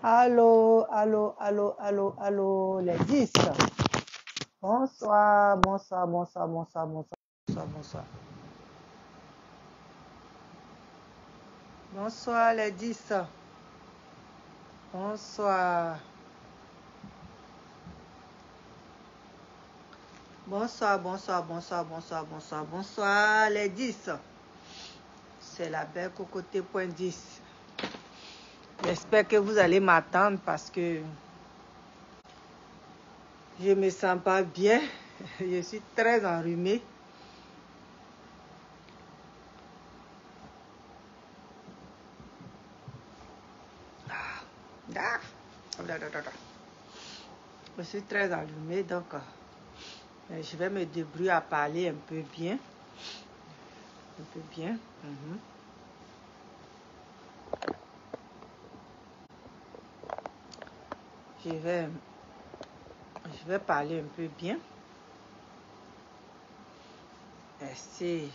Allô, allô, allô, allô, allô, les 10. Bonsoir, bonsoir, bonsoir, bonsoir, bonsoir, bonsoir, bonsoir. Bonsoir, les 10. Bonsoir. Bonsoir, bonsoir, bonsoir, bonsoir, bonsoir, bonsoir, les 10. C'est la belle cocoté.10. J'espère que vous allez m'attendre parce que je me sens pas bien. Je suis très enrhumée. Je suis très enrhumée, donc je vais me débrouiller à parler un peu bien. Un peu bien. Je vais parler un peu bien. Merci.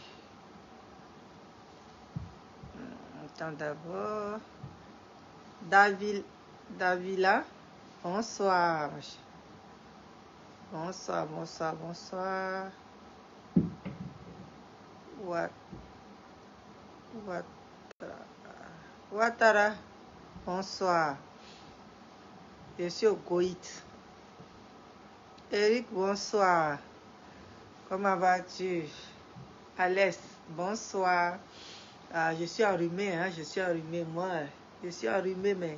Attends d'abord. Davila. Bonsoir. Bonsoir, bonsoir, bonsoir. Ouattara. Bonsoir. Je suis au Goït. Eric, bonsoir. Comment vas-tu? Alès, bonsoir. Je suis enrhumé, hein? Je suis enrhumé, moi. Je suis enrhumé, mais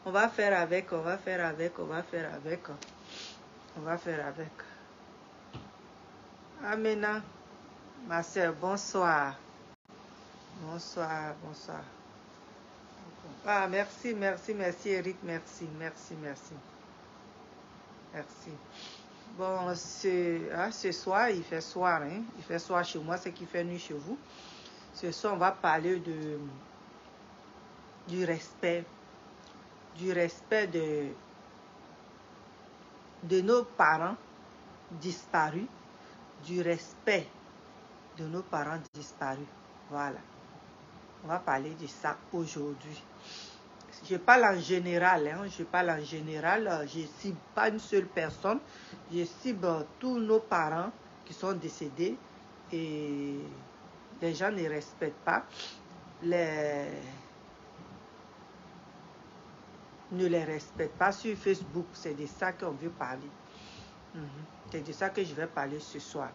on va faire avec, on va faire avec, on va faire avec. On va faire avec. Amena, ma soeur, bonsoir. Bonsoir, bonsoir. Ah, merci, merci, merci, Eric, merci, merci, merci. Merci. Bon, ce soir, il fait soir, hein? Il fait soir chez moi, c'est qu'il fait nuit chez vous. Ce soir, on va parler du respect de nos parents disparus, du respect de nos parents disparus. Voilà. On va parler de ça aujourd'hui. Je parle en général, hein, je parle en général, je ne cible pas une seule personne, je cible tous nos parents qui sont décédés et les gens ne respectent pas, ne les respectent pas sur Facebook. C'est de ça qu'on veut parler. C'est de ça que je vais parler ce soir.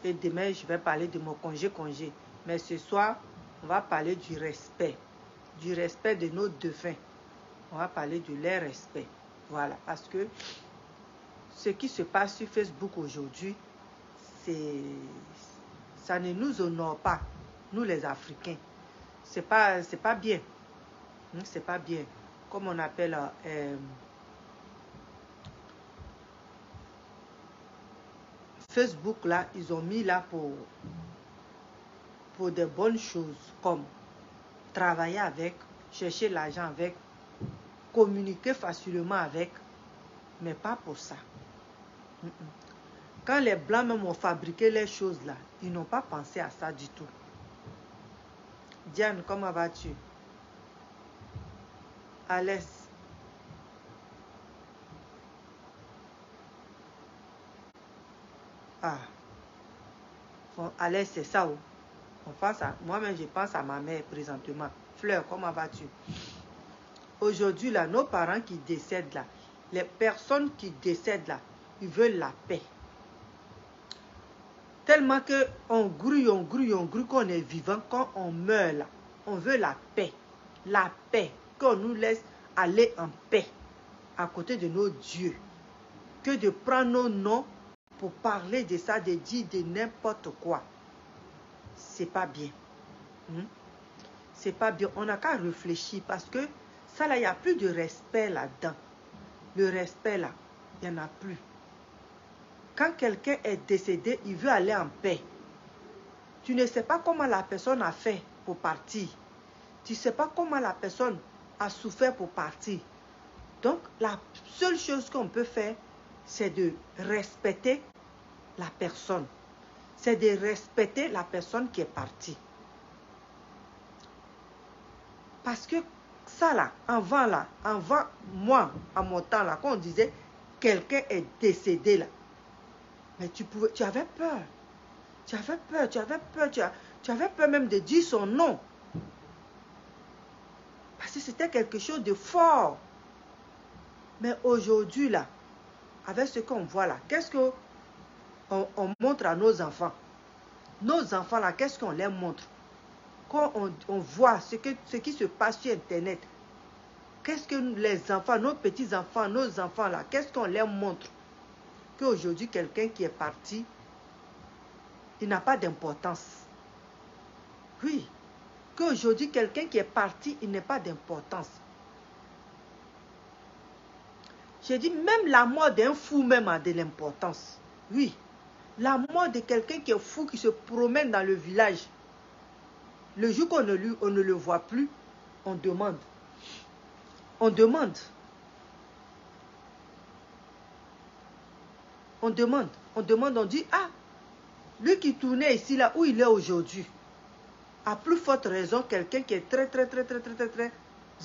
Et demain, je vais parler de mon congé. Mais ce soir, on va parler du respect de nos défunts. On va parler de leur respect. Voilà, parce que ce qui se passe sur Facebook aujourd'hui, ça ne nous honore pas, nous les Africains. C'est pas bien. C'est pas bien. Comme on appelle Facebook là, ils ont mis là pour de bonnes choses comme travailler avec, chercher l'argent avec, communiquer facilement avec, mais pas pour ça. Quand les Blancs même ont fabriqué les choses là, ils n'ont pas pensé à ça du tout. Diane, comment vas-tu? Alès. Ah. Bon, Alès, c'est ça. Moi-même, je pense à ma mère présentement. Fleur, comment vas-tu? Aujourd'hui, là, nos parents qui décèdent là, les personnes qui décèdent là, ils veulent la paix. Tellement qu'on grouille, qu'on est vivant, quand on meurt là, on veut la paix. La paix, qu'on nous laisse aller en paix à côté de nos dieux. Que de prendre nos noms pour parler de ça, de dire de n'importe quoi. C'est pas bien. C'est pas bien. On n'a qu'à réfléchir parce que ça là, il n'y a plus de respect là-dedans. Le respect là, il n'y en a plus. Quand quelqu'un est décédé, il veut aller en paix. Tu ne sais pas comment la personne a fait pour partir. Tu ne sais pas comment la personne a souffert pour partir. Donc, la seule chose qu'on peut faire, c'est de respecter la personne. C'est de respecter la personne qui est partie. Parce que Ça là, avant moi, à mon temps là, quand on disait quelqu'un est décédé là, mais tu avais peur. Tu avais peur, tu avais peur même de dire son nom. Parce que c'était quelque chose de fort. Mais aujourd'hui là, avec ce qu'on voit là, qu'est-ce qu'on montre à nos enfants? Nos enfants là, qu'est-ce qu'on leur montre? Quand on voit ce qui se passe sur Internet, qu'est-ce que les enfants, nos petits-enfants, nos enfants là, qu'est-ce qu'on leur montre? Qu'aujourd'hui, quelqu'un qui est parti, il n'a pas d'importance. Oui, qu'aujourd'hui, quelqu'un qui est parti, il n'a pas d'importance. J'ai dit, même la mort d'un fou même a de l'importance. Oui, la mort de quelqu'un qui est fou, qui se promène dans le village. Le jour qu'on ne le voit plus, on demande. On demande. On demande. On demande, on dit, ah, lui qui tournait ici, là, où il est aujourd'hui. À plus forte raison, quelqu'un qui est très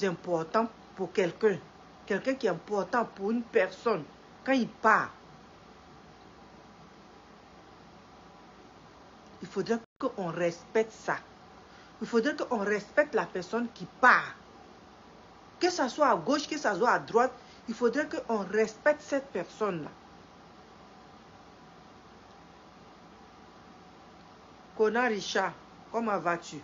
important pour quelqu'un. Quelqu'un qui est important pour une personne. Quand il part, il faudrait qu'on respecte ça. Il faudrait qu'on respecte la personne qui part. Que ça soit à gauche, que ça soit à droite, il faudrait qu'on respecte cette personne-là. Kona Richard, comment vas-tu? Il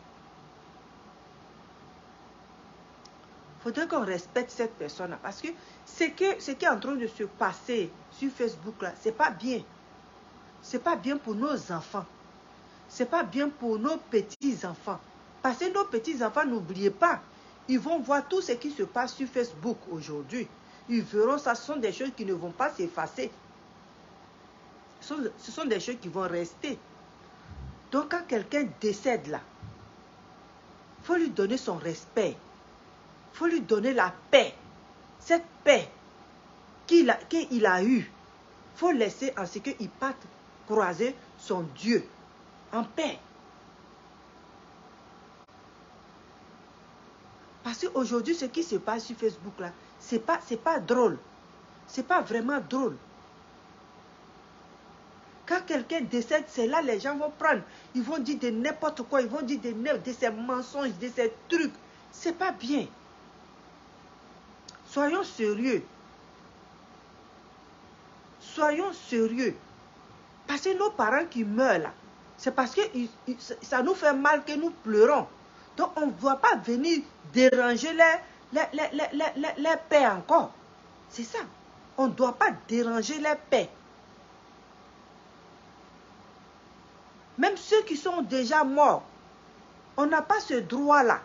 faudrait qu'on respecte cette personne-là. Parce que ce qui est en train de se passer sur Facebook, là, c'est pas bien. C'est pas bien pour nos enfants. C'est pas bien pour nos petits-enfants. Parce que nos petits-enfants, n'oubliez pas, ils vont voir tout ce qui se passe sur Facebook aujourd'hui. Ils verront ça, ce sont des choses qui ne vont pas s'effacer. Ce sont des choses qui vont rester. Donc quand quelqu'un décède là, il faut lui donner son respect. Il faut lui donner la paix. Cette paix qu'il a eue, il faut laisser en ce qu'il parte croiser son Dieu en paix. Parce qu'aujourd'hui, ce qui se passe sur Facebook là, c'est pas drôle. C'est pas vraiment drôle. Quand quelqu'un décède, c'est là les gens vont prendre. Ils vont dire de n'importe quoi. Ils vont dire de ces mensonges, de ces trucs. C'est pas bien. Soyons sérieux. Soyons sérieux. Parce que nos parents qui meurent là, c'est parce que ça nous fait mal que nous pleurons. Donc on ne doit pas venir déranger les paix encore. C'est ça. On ne doit pas déranger les paix. Même ceux qui sont déjà morts, on n'a pas ce droit-là.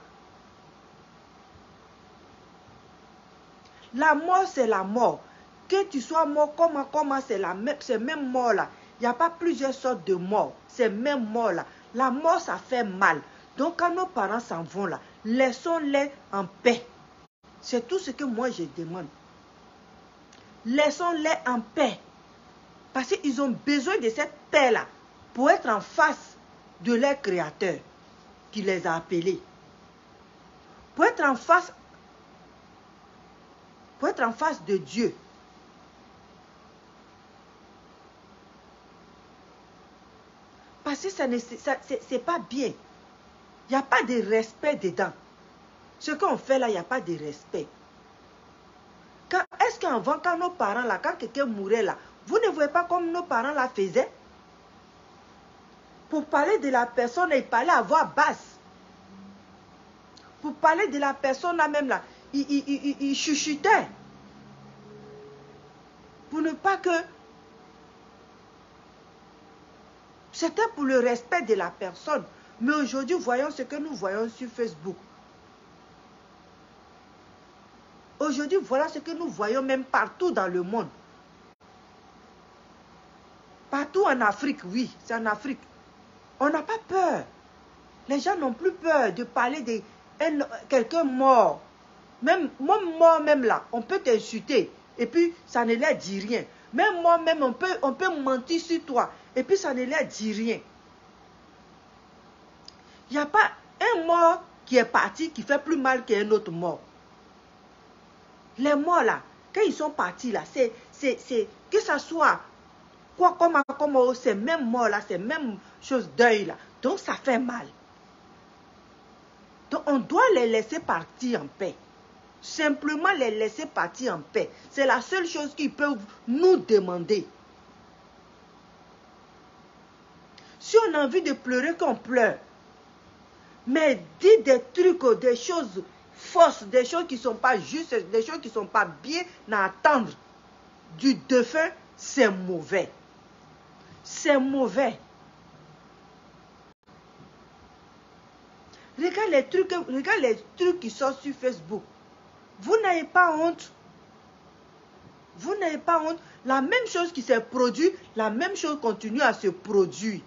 La mort, c'est la mort. Que tu sois mort, comment c'est même mort-là. Il n'y a pas plusieurs sortes de morts. C'est même mort-là. La mort, ça fait mal. Donc, quand nos parents s'en vont là, laissons-les en paix. C'est tout ce que moi, je demande. Laissons-les en paix. Parce qu'ils ont besoin de cette paix-là pour être en face de leur Créateur qui les a appelés. Pour être en face de Dieu. Parce que c'est pas bien. Il n'y a pas de respect dedans. Ce qu'on fait là, il n'y a pas de respect. Est-ce qu'avant, quand nos parents là, quand quelqu'un mourait là, vous ne voyez pas comme nos parents la faisaient? Pour parler de la personne, ils parlaient à voix basse. Pour parler de la personne là même là, ils chuchotaient. Pour ne pas que... C'était pour le respect de la personne. Mais aujourd'hui, voyons ce que nous voyons sur Facebook. Aujourd'hui, voilà ce que nous voyons même partout dans le monde. Partout en Afrique, oui, c'est en Afrique. On n'a pas peur. Les gens n'ont plus peur de parler de quelqu'un mort. Même mort même là, on peut t'insulter. Et puis, ça ne leur dit rien. Même moi même, on peut mentir sur toi. Et puis, ça ne leur dit rien. Il n'y a pas un mort qui est parti qui fait plus mal qu'un autre mort. Les morts là, quand ils sont partis là, que ça soit quoi comme ces mêmes morts là, ces mêmes choses deuil là. Donc ça fait mal. Donc on doit les laisser partir en paix. Simplement les laisser partir en paix. C'est la seule chose qu'ils peuvent nous demander. Si on a envie de pleurer, qu'on pleure. Mais dis des trucs, des choses fausses, des choses qui ne sont pas justes, des choses qui ne sont pas bien à attendre du défunt, c'est mauvais. C'est mauvais. Regarde les trucs qui sont sur Facebook. Vous n'avez pas honte. Vous n'avez pas honte. La même chose qui s'est produite, la même chose continue à se produire.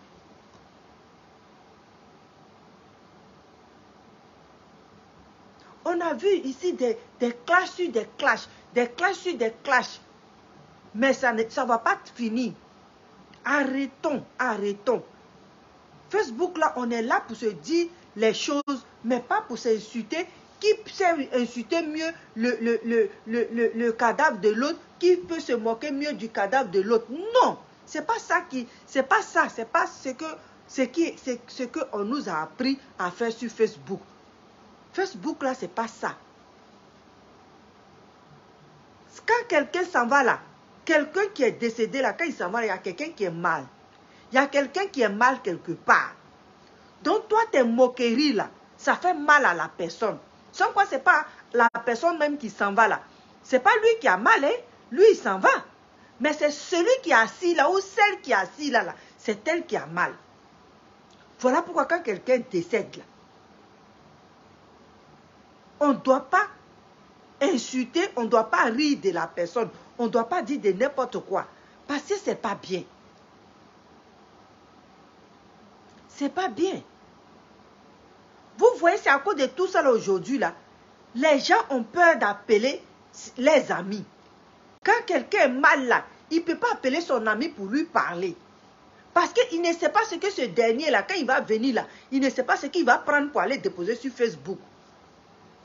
On a vu ici des clashs sur des clashs, des clashs sur des clashs. Mais ça ne va pas finir. Arrêtons, arrêtons. Facebook, là, on est là pour se dire les choses, mais pas pour s'insulter. Qui sait insulter mieux le cadavre de l'autre? Qui peut se moquer mieux du cadavre de l'autre? Non, c'est pas ça c'est pas ça, c'est pas ce que on nous a appris à faire sur Facebook. Facebook là, c'est pas ça. Quand quelqu'un s'en va là, quelqu'un qui est décédé là, quand il s'en va, il y a quelqu'un qui est mal. Il y a quelqu'un qui est mal quelque part. Donc toi, tes moqueries là, ça fait mal à la personne. Sans quoi, c'est pas la personne même qui s'en va là. C'est pas lui qui a mal, hein? Lui, il s'en va. Mais c'est celui qui est assis là, ou celle qui est assise là, c'est elle qui a mal. Voilà pourquoi quand quelqu'un décède là, on ne doit pas insulter, on ne doit pas rire de la personne, on ne doit pas dire de n'importe quoi. Parce que c'est pas bien. C'est pas bien. Vous voyez, c'est à cause de tout ça aujourd'hui là. Les gens ont peur d'appeler les amis. Quand quelqu'un est mal là, il ne peut pas appeler son ami pour lui parler. Parce qu'il ne sait pas ce que ce dernier là, quand il va venir là, il ne sait pas ce qu'il va prendre pour aller déposer sur Facebook.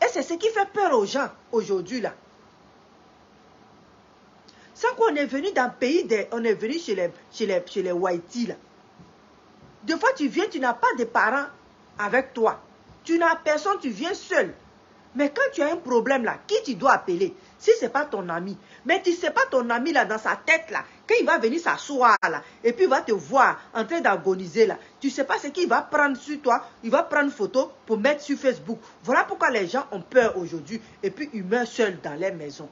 Et c'est ce qui fait peur aux gens aujourd'hui là. Sans qu'on est venu dans le pays, on est venu chez les Whitey là. Des fois tu viens, tu n'as pas de parents avec toi. Tu n'as personne, tu viens seul. Mais quand tu as un problème là, qui tu dois appeler? Si ce n'est pas ton ami. Mais tu ne sais pas ton ami là, dans sa tête là, quand il va venir s'asseoir là, et puis il va te voir en train d'agoniser là, tu ne sais pas ce qu'il va prendre sur toi, il va prendre photo pour mettre sur Facebook. Voilà pourquoi les gens ont peur aujourd'hui, et puis ils meurent seuls dans les maisons.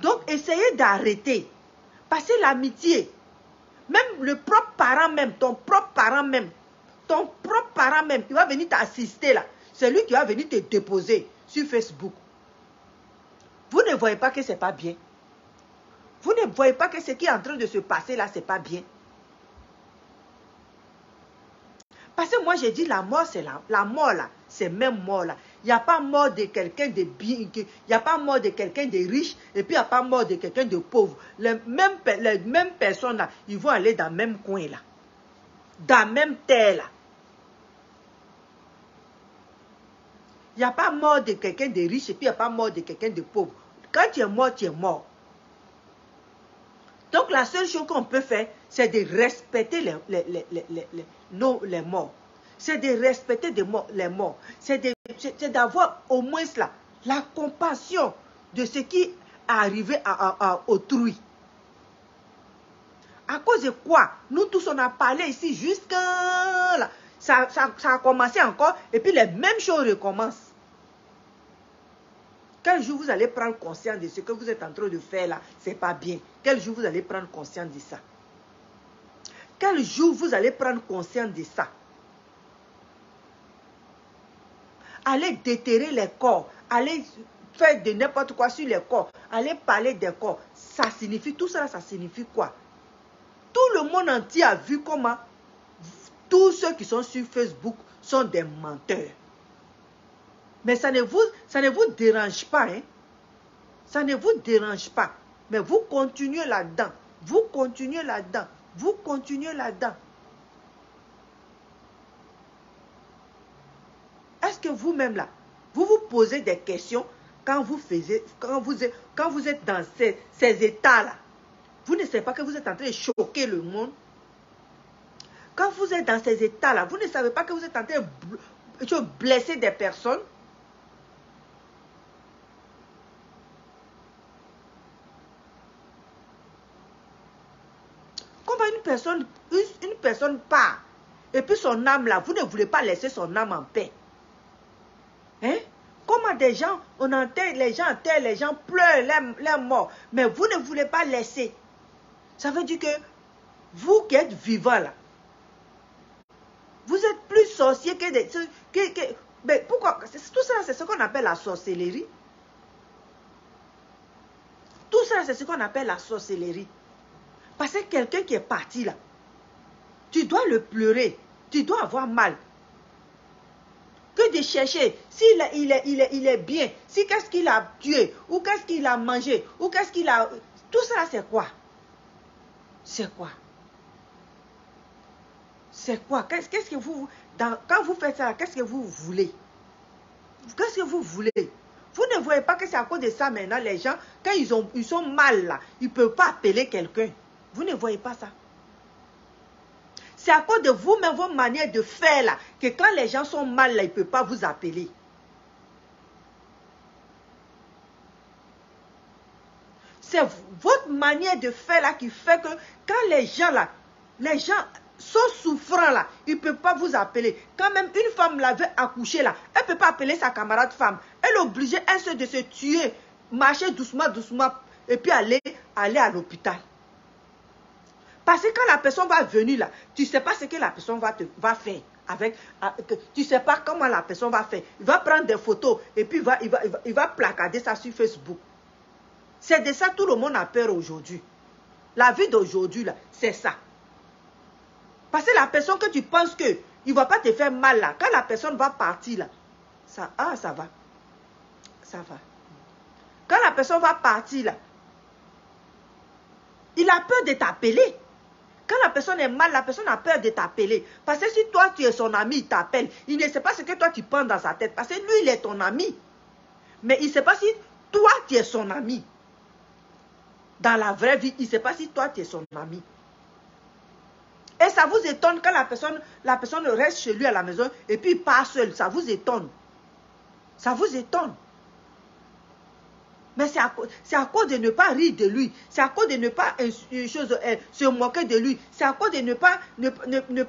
Donc essayez d'arrêter. Parce que l'amitié, même le propre parent même, ton propre parent même, il va venir t'assister là. C'est lui qui va venir te déposer sur Facebook. Vous ne voyez pas que ce n'est pas bien. Vous ne voyez pas que ce qui est en train de se passer là, ce n'est pas bien. Parce que moi, j'ai dit la mort, c'est la mort là. C'est même mort là. Il n'y a pas mort de quelqu'un de bien, il n'y a pas mort de quelqu'un de riche, et puis il n'y a pas mort de quelqu'un de pauvre. Les mêmes personnes là, ils vont aller dans le même coin là. Dans la même terre là. Il n'y a pas mort de quelqu'un de riche et puis il n'y a pas mort de quelqu'un de pauvre. Quand tu es mort, tu es mort. Donc la seule chose qu'on peut faire, c'est de respecter les morts. C'est de respecter les morts. C'est d'avoir au moins la compassion de ce qui est arrivé à autrui. À cause de quoi? Nous tous, on a parlé ici jusqu'à là. Ça a commencé encore et puis les mêmes choses recommencent. Quel jour vous allez prendre conscience de ce que vous êtes en train de faire là, c'est pas bien. Quel jour vous allez prendre conscience de ça? Quel jour vous allez prendre conscience de ça? Allez déterrer les corps, allez faire de n'importe quoi sur les corps, allez parler des corps. Ça signifie, tout ça, ça signifie quoi? Tout le monde entier a vu comment tous ceux qui sont sur Facebook sont des menteurs. Mais ça ne vous dérange pas, hein? Ça ne vous dérange pas. Mais vous continuez là-dedans. Vous continuez là-dedans. Vous continuez là-dedans. Est-ce que vous-même là, vous vous posez des questions quand vous êtes dans ces états-là, vous ne savez pas que vous êtes en train de choquer le monde. Quand vous êtes dans ces états-là, vous ne savez pas que vous êtes en train de blesser des personnes. Comment une personne part, et puis son âme là, vous ne voulez pas laisser son âme en paix. Hein? Comment des gens, on enterre, les gens pleurent les morts, mais vous ne voulez pas laisser. Ça veut dire que vous qui êtes vivant là, vous êtes plus sorcier que des... mais pourquoi? Tout ça, c'est ce qu'on appelle la sorcellerie. Tout ça, c'est ce qu'on appelle la sorcellerie. Parce que quelqu'un qui est parti là, tu dois le pleurer, tu dois avoir mal. Que de chercher s'il il est bien, si qu'est-ce qu'il a tué, ou qu'est-ce qu'il a mangé, ou qu'est-ce qu'il a... Tout ça, c'est quoi? C'est quoi? C'est quoi? Qu'est-ce que vous... Quand vous faites ça, qu'est-ce que vous voulez? Qu'est-ce que vous voulez? Vous ne voyez pas que c'est à cause de ça maintenant, les gens, quand ils sont mal là, ils ne peuvent pas appeler quelqu'un. Vous ne voyez pas ça? C'est à cause de vous-même, vos manières de faire là, que quand les gens sont mal là, ils ne peuvent pas vous appeler. C'est votre manière de faire là qui fait que quand les gens là, les gens sont souffrants là, ils ne peuvent pas vous appeler. Quand même une femme là veut accoucher là, elle ne peut pas appeler sa camarade femme. Elle est obligée, elle de se tuer, marcher doucement, et puis aller à l'hôpital. Parce que quand la personne va venir là, tu ne sais pas ce que la personne va faire. Tu ne sais pas comment la personne va faire. Il va prendre des photos et puis il va placarder ça sur Facebook. C'est de ça tout le monde a peur aujourd'hui. La vie d'aujourd'hui là, c'est ça. Parce que la personne que tu penses qu'il ne va pas te faire mal là, quand la personne va partir là, ça va. Ça va. Quand la personne va partir là, il a peur de t'appeler. Quand la personne est mal, la personne a peur de t'appeler. Parce que si toi, tu es son ami, il t'appelle. Il ne sait pas ce que toi, tu penses dans sa tête. Parce que lui, il est ton ami. Mais il ne sait pas si toi, tu es son ami. Dans la vraie vie, il ne sait pas si toi, tu es son ami. Et ça vous étonne quand la personne reste chez lui à la maison et puis il part seul. Ça vous étonne. Ça vous étonne. Mais c'est à cause de ne pas rire de lui. C'est à cause de ne pas se moquer de lui. C'est à cause de ne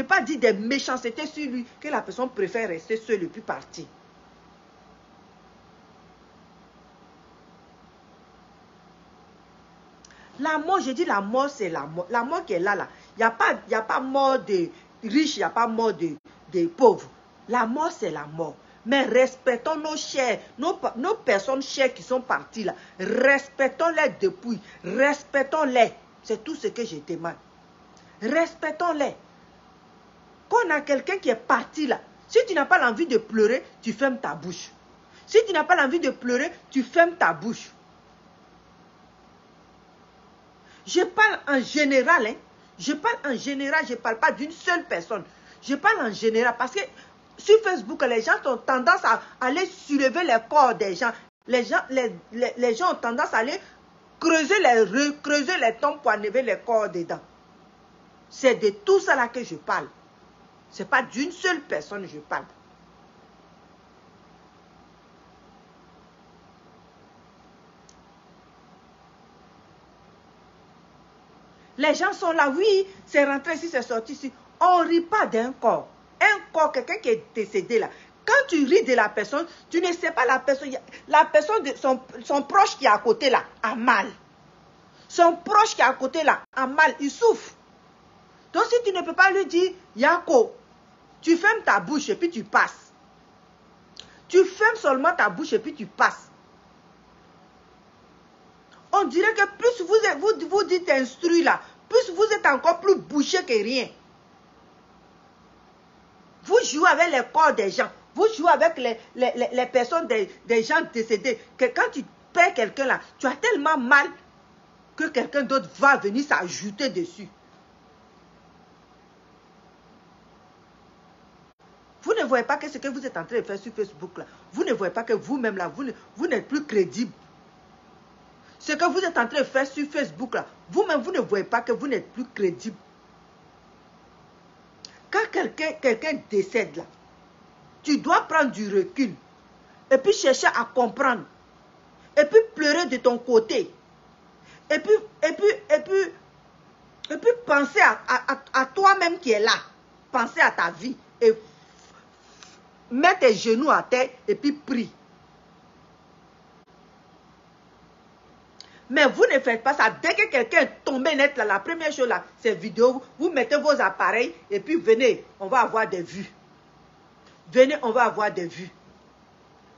pas dire des méchancetés sur lui que la personne préfère rester seule et puis partir. La mort, je dis la mort, c'est la mort. La mort qui est là. Il n'y a pas mort de riches, il n'y a pas mort de pauvres. La mort, c'est la mort. Mais respectons nos chers, nos personnes chères qui sont parties là. Respectons-les depuis. Respectons-les. C'est tout ce que je demande. Respectons-les. Quand on a quelqu'un qui est parti là, si tu n'as pas l'envie de pleurer, tu fermes ta bouche. Si tu n'as pas l'envie de pleurer, tu fermes ta bouche. Je parle en général, hein. Je parle en général, je ne parle pas d'une seule personne. Je parle en général parce que sur Facebook, les gens ont tendance à aller soulever les corps des gens. Les gens ont tendance à aller creuser les tombes pour enlever les corps dedans. C'est de tout ça là que je parle. Ce n'est pas d'une seule personne que je parle. Les gens sont là, oui, c'est rentré ici, c'est sorti ici. On ne rit pas d'un corps. Un corps, quelqu'un qui est décédé là. Quand tu ris de la personne, tu ne sais pas la personne, son proche qui est à côté là, a mal. Son proche qui est à côté là, a mal, il souffre. Donc si tu ne peux pas lui dire, Yako, tu fermes ta bouche et puis tu passes. Tu fermes seulement ta bouche et puis tu passes. On dirait que plus vous dites instruit là, plus vous êtes encore plus bouché que rien. Vous jouez avec les corps des gens. Vous jouez avec les personnes des gens décédés. Que quand tu perds quelqu'un là, tu as tellement mal que quelqu'un d'autre va venir s'ajouter dessus. Vous ne voyez pas que ce que vous êtes en train de faire sur Facebook, là, vous ne voyez pas que vous-même, là, vous n'êtes plus crédible. Ce que vous êtes en train de faire sur Facebook, là, vous-même, vous ne voyez pas que vous n'êtes plus crédible. Quand quelqu'un décède, là, tu dois prendre du recul et puis chercher à comprendre et puis pleurer de ton côté et puis penser à toi-même qui est là, penser à ta vie et mettre tes genoux à terre et puis prie. Mais vous ne faites pas ça. Dès que quelqu'un est tombé net, là, la première chose, là, c'est vidéo. Vous mettez vos appareils et puis venez, on va avoir des vues. Venez, on va avoir des vues.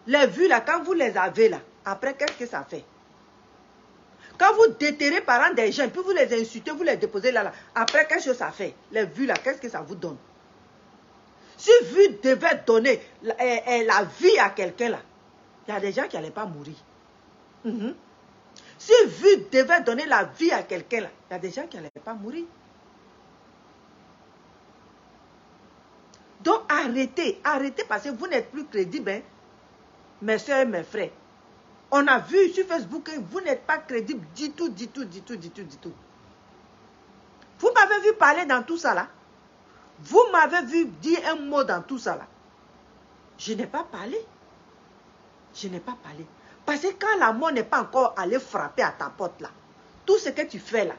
Les vues, là, quand vous les avez, là, après, qu'est-ce que ça fait? Quand vous déterrez par exemple des gens, puis vous les insultez, vous les déposez là, après, qu'est-ce que ça fait? Les vues, là, qu'est-ce que ça vous donne? Si vue devait donner la vie à quelqu'un, là, il y a des gens qui n'allaient pas mourir. Si vue devait donner la vie à quelqu'un, là, il y a des gens qui n'allaient pas mourir. Donc, arrêtez parce que vous n'êtes plus crédible, hein, mes soeurs et mes frères. On a vu sur Facebook que vous n'êtes pas crédible du tout. Vous m'avez vu parler dans tout ça là. Vous m'avez vu dire un mot dans tout ça là. Je n'ai pas parlé. Parce que quand la mort n'est pas encore allée frapper à ta porte là, tout ce que tu fais là,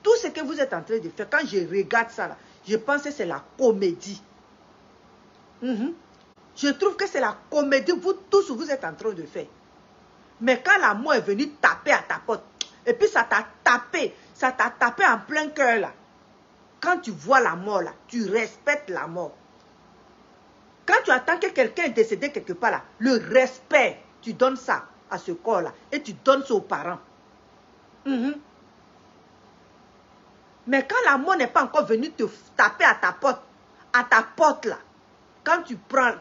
tout ce que vous êtes en train de faire, quand je regarde ça là, je pense que c'est la comédie. Je trouve que c'est la comédie, vous tous, vous êtes en train de faire. Mais quand la mort est venue taper à ta porte, et puis ça t'a tapé en plein cœur là. Quand tu vois la mort là, tu respectes la mort. Quand tu attends que quelqu'un est décédé quelque part là, le respect, tu donnes ça à ce corps là, et tu donnes ça aux parents. Mais quand la mort n'est pas encore venue te taper à ta porte là, quand tu prends,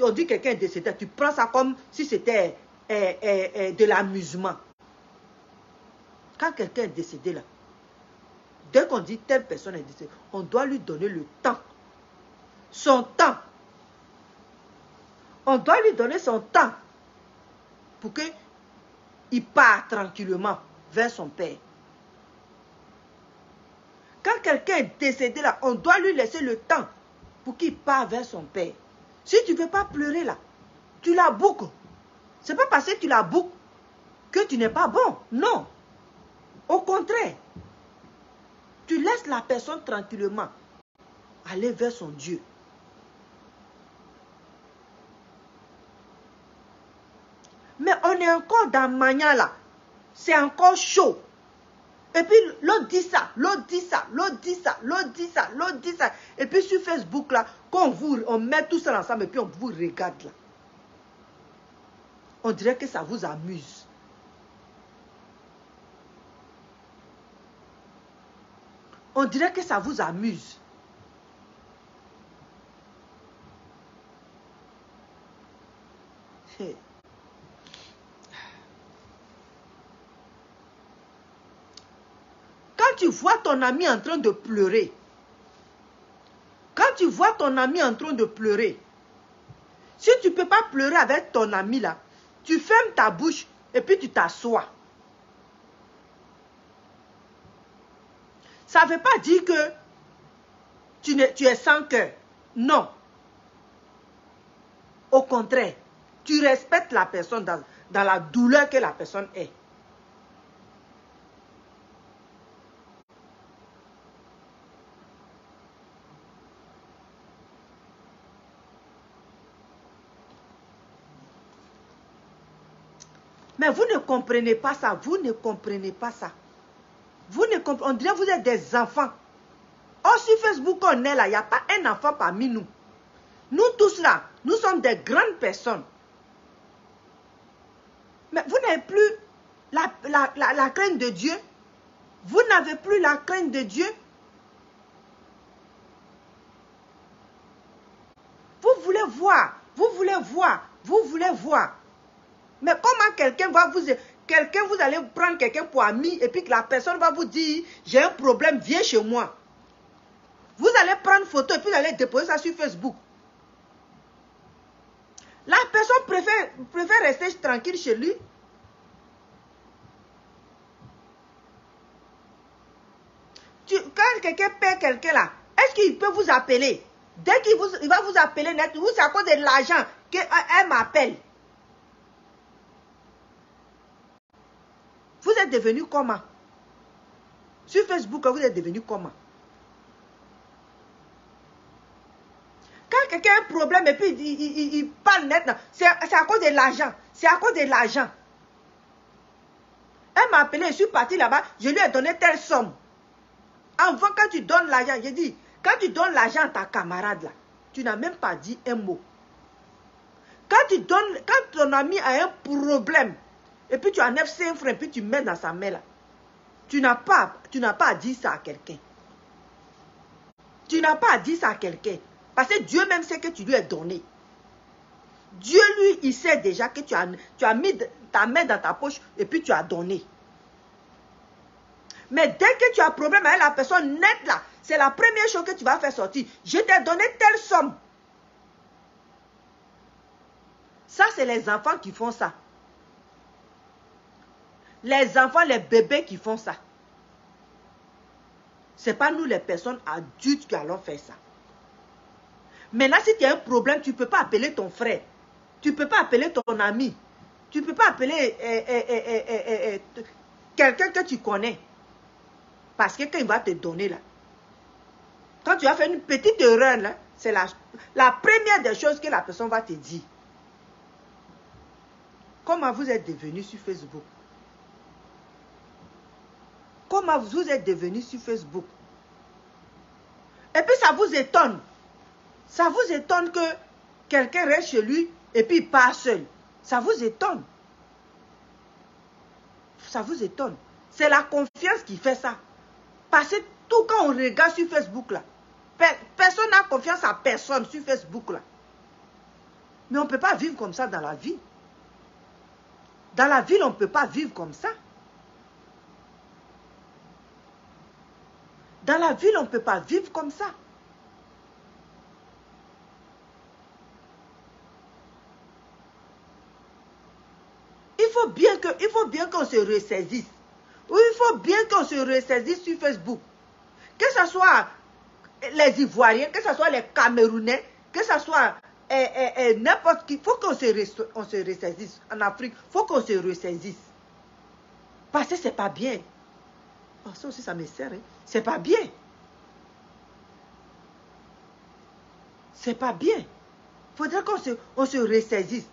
on dit quelqu'un est décédé, tu prends ça comme si c'était de l'amusement. Quand quelqu'un est décédé là, dès qu'on dit telle personne est décédée, on doit lui donner le temps. Son temps. On doit lui donner son temps pour qu'il parte tranquillement vers son père. Quand quelqu'un est décédé là, on doit lui laisser le temps pour qu'il parte vers son père. Si tu ne veux pas pleurer là, tu la boucles. Ce n'est pas parce que tu la boucles que tu n'es pas bon. Non. Au contraire. Tu laisses la personne tranquillement aller vers son Dieu. Mais on est encore dans Mania là. C'est encore chaud. Et puis l'autre dit ça, l'autre dit ça, l'autre dit ça, l'autre dit ça, l'autre dit ça. Et puis sur Facebook là, quand on met tout ça ensemble et puis on vous regarde là. On dirait que ça vous amuse. On dirait que ça vous amuse. Quand tu vois ton ami en train de pleurer, si tu ne peux pas pleurer avec ton ami là, tu fermes ta bouche et puis tu t'assois. Ça ne veut pas dire que tu es sans cœur. Non. Au contraire, tu respectes la personne dans la douleur que la personne est. Mais vous ne comprenez pas ça. Vous ne comprenez pas ça. Vous ne comprenez, on dirait que vous êtes des enfants. Oh, sur Facebook, on est là. Il n'y a pas un enfant parmi nous. Nous tous là, nous sommes des grandes personnes. Mais vous n'avez plus la crainte de Dieu. Vous n'avez plus la crainte de Dieu. Vous voulez voir. Vous voulez voir. Vous voulez voir. Mais comment quelqu'un va vous... vous allez prendre quelqu'un pour ami et puis que la personne va vous dire, j'ai un problème, viens chez moi. Vous allez prendre photo et puis vous allez déposer ça sur Facebook. La personne préfère rester tranquille chez lui. Quand quelqu'un paie quelqu'un là, est-ce qu'il peut vous appeler? Dès qu'il va vous appeler net, vous c'est à cause de l'argent qu'elle m'appelle. Vous êtes devenu comment? Sur Facebook, vous êtes devenu comment? Quand quelqu'un a un problème et puis il parle net, c'est à cause de l'argent. C'est à cause de l'argent. Elle m'a appelé, je suis parti là-bas, je lui ai donné telle somme. Avant, quand tu donnes l'argent, j'ai dit, quand tu donnes l'argent à ta camarade là, tu n'as même pas dit un mot. Quand ton ami a un problème, et puis tu enlèves 5 francs, et puis tu mets dans sa main là, tu n'as pas à dire ça à quelqu'un. Tu n'as pas à dire ça à quelqu'un. Parce que Dieu même sait que tu lui as donné. Dieu, lui, il sait déjà que tu as mis ta main dans ta poche et puis tu as donné. Mais dès que tu as un problème avec la personne nette là, c'est la première chose que tu vas faire sortir. Je t'ai donné telle somme. Ça, c'est les enfants qui font ça. Les enfants, les bébés qui font ça. Ce n'est pas nous les personnes adultes qui allons faire ça. Maintenant, si tu as un problème, tu ne peux pas appeler ton frère. Tu ne peux pas appeler ton ami. Tu ne peux pas appeler quelqu'un que tu connais. Parce que quand il va te donner là, quand tu as fait une petite erreur là, c'est la première des choses que la personne va te dire. Comment vous êtes devenu sur Facebook? Comment vous êtes devenu sur Facebook? Et puis ça vous étonne. Ça vous étonne que quelqu'un reste chez lui et puis il part seul. Ça vous étonne. Ça vous étonne. C'est la confiance qui fait ça. Parce que tout quand on regarde sur Facebook là, personne n'a confiance à personne sur Facebook là. Mais on ne peut pas vivre comme ça dans la vie. Dans la ville, on ne peut pas vivre comme ça. Dans la ville, on ne peut pas vivre comme ça. Il faut bien qu'on se ressaisisse. Oui, il faut bien qu'on se ressaisisse sur Facebook. Que ce soit les Ivoiriens, que ce soit les Camerounais, que ce soit n'importe qui. Il faut qu'on se ressaisisse. En Afrique, il faut qu'on se ressaisisse. Parce que ce n'est pas bien. Oh, ça aussi, ça me sert. Hein. C'est pas bien. C'est pas bien. Il faudrait qu'on se ressaisisse.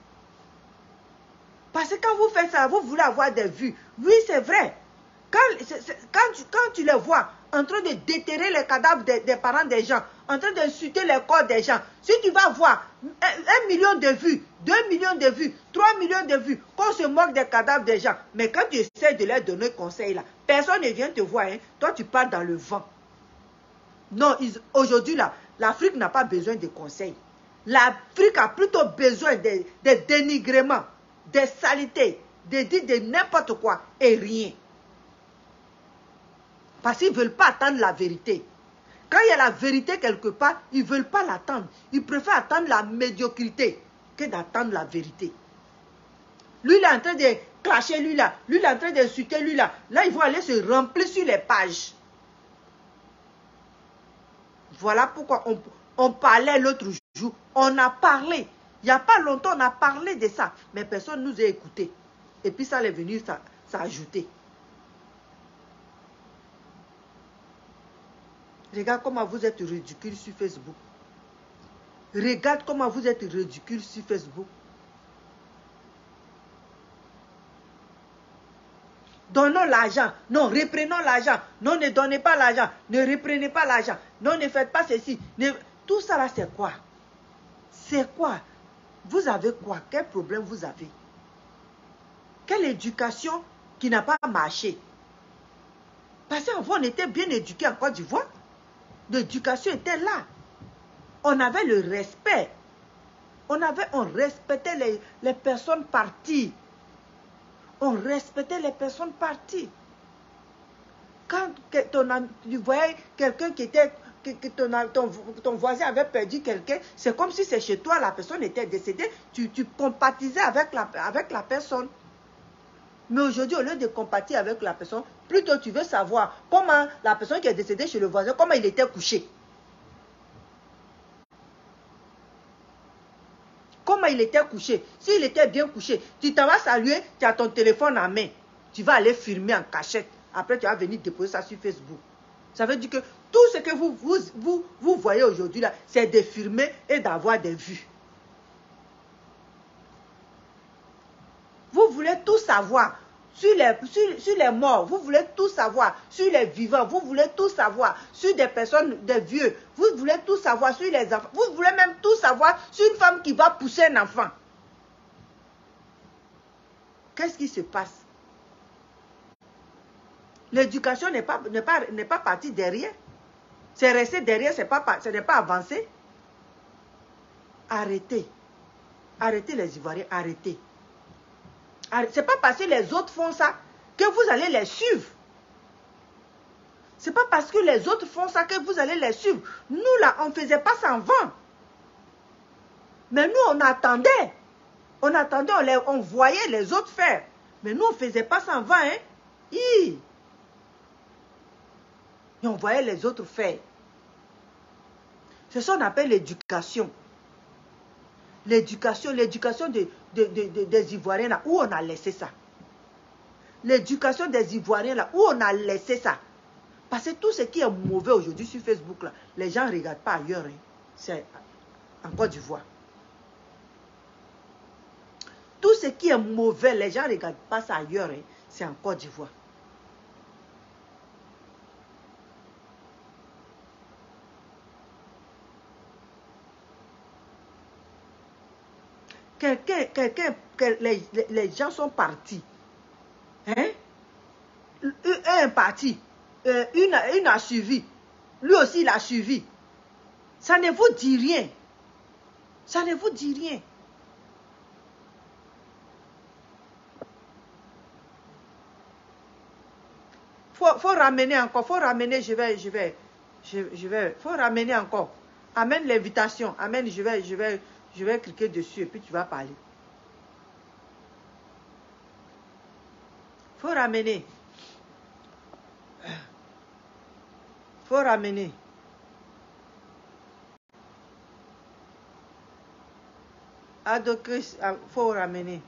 Parce que quand vous faites ça, vous voulez avoir des vues. Oui, c'est vrai. Quand tu les vois en train de déterrer les cadavres des parents des gens, en train d'insulter les corps des gens, si tu vas voir 1 million de vues, 2 millions de vues, 3 millions de vues, qu'on se moque des cadavres des gens, mais quand tu essaies de leur donner conseil là, personne ne vient te voir. Hein. Toi, tu pars dans le vent. Non, aujourd'hui là, l'Afrique n'a pas besoin de conseils. L'Afrique a plutôt besoin de dénigrements, des saletés, de dire de n'importe quoi et rien. Parce qu'ils ne veulent pas attendre la vérité. Quand il y a la vérité quelque part, ils ne veulent pas l'attendre. Ils préfèrent attendre la médiocrité que d'attendre la vérité. Lui, il est en train de clasher lui là. Lui, il est en train d'insulter lui là. Là, ils vont aller se remplir sur les pages. Voilà pourquoi on parlait l'autre jour. On a parlé. Il n'y a pas longtemps, on a parlé de ça. Mais personne ne nous a écoutés. Et puis ça est venu s'ajouter. Regarde comment vous êtes ridicule sur Facebook. Regarde comment vous êtes ridicule sur Facebook. Donnons l'argent. Non, reprenons l'argent. Non, ne donnez pas l'argent. Ne reprenez pas l'argent. Non, ne faites pas ceci. Tout ça là, c'est quoi? C'est quoi? Vous avez quoi? Quel problème vous avez? Quelle éducation qui n'a pas marché? Parce qu'avant, on était bien éduqués en Côte d'Ivoire. L'éducation était là. On avait le respect. On respectait les personnes parties. On respectait les personnes parties. Quand tu voyais quelqu'un qui que ton voisin avait perdu quelqu'un, c'est comme si c'est chez toi, la personne était décédée, tu compatisais avec la personne. Mais aujourd'hui, au lieu de compatir avec la personne, plutôt tu veux savoir comment la personne qui est décédée chez le voisin, comment il était couché. Comment il était couché. S'il était bien couché, tu t'en vas saluer, tu as ton téléphone en main. Tu vas aller filmer en cachette. Après, tu vas venir déposer ça sur Facebook. Ça veut dire que tout ce que vous voyez aujourd'hui là, c'est de filmer et d'avoir des vues. Vous voulez tout savoir sur les morts, vous voulez tout savoir sur les vivants, vous voulez tout savoir sur des personnes, des vieux, vous voulez tout savoir sur les enfants, vous voulez même tout savoir sur une femme qui va pousser un enfant. Qu'est-ce qui se passe? L'éducation n'est pas partie derrière. C'est resté derrière, ce n'est pas avancé. Arrêtez. Arrêtez les Ivoiriens, arrêtez. C'est pas parce que les autres font ça que vous allez les suivre. C'est pas parce que les autres font ça que vous allez les suivre. Nous là, on ne faisait pas ça avant. Mais nous, on attendait. On attendait, on voyait les autres faire. Mais nous, on ne faisait pas ça avant. Hein? Et on voyait les autres faire. C'est ça qu'on appelle l'éducation. L'éducation des Ivoiriens là, où on a laissé ça. L'éducation des Ivoiriens là, où on a laissé ça. Parce que tout ce qui est mauvais aujourd'hui sur Facebook là, les gens ne regardent pas ailleurs. Hein. C'est en Côte d'Ivoire. Tout ce qui est mauvais, les gens ne regardent pas ça ailleurs. Hein. C'est en Côte d'Ivoire. Les gens sont partis. Hein? Un parti. Une a suivi. Lui aussi, il a suivi. Ça ne vous dit rien. Ça ne vous dit rien. Faut ramener encore. Faut ramener, faut ramener encore. Amène l'invitation. Amène, je vais cliquer dessus et puis tu vas parler. Faut ramener. Faut ramener. Adocris, faut ramener.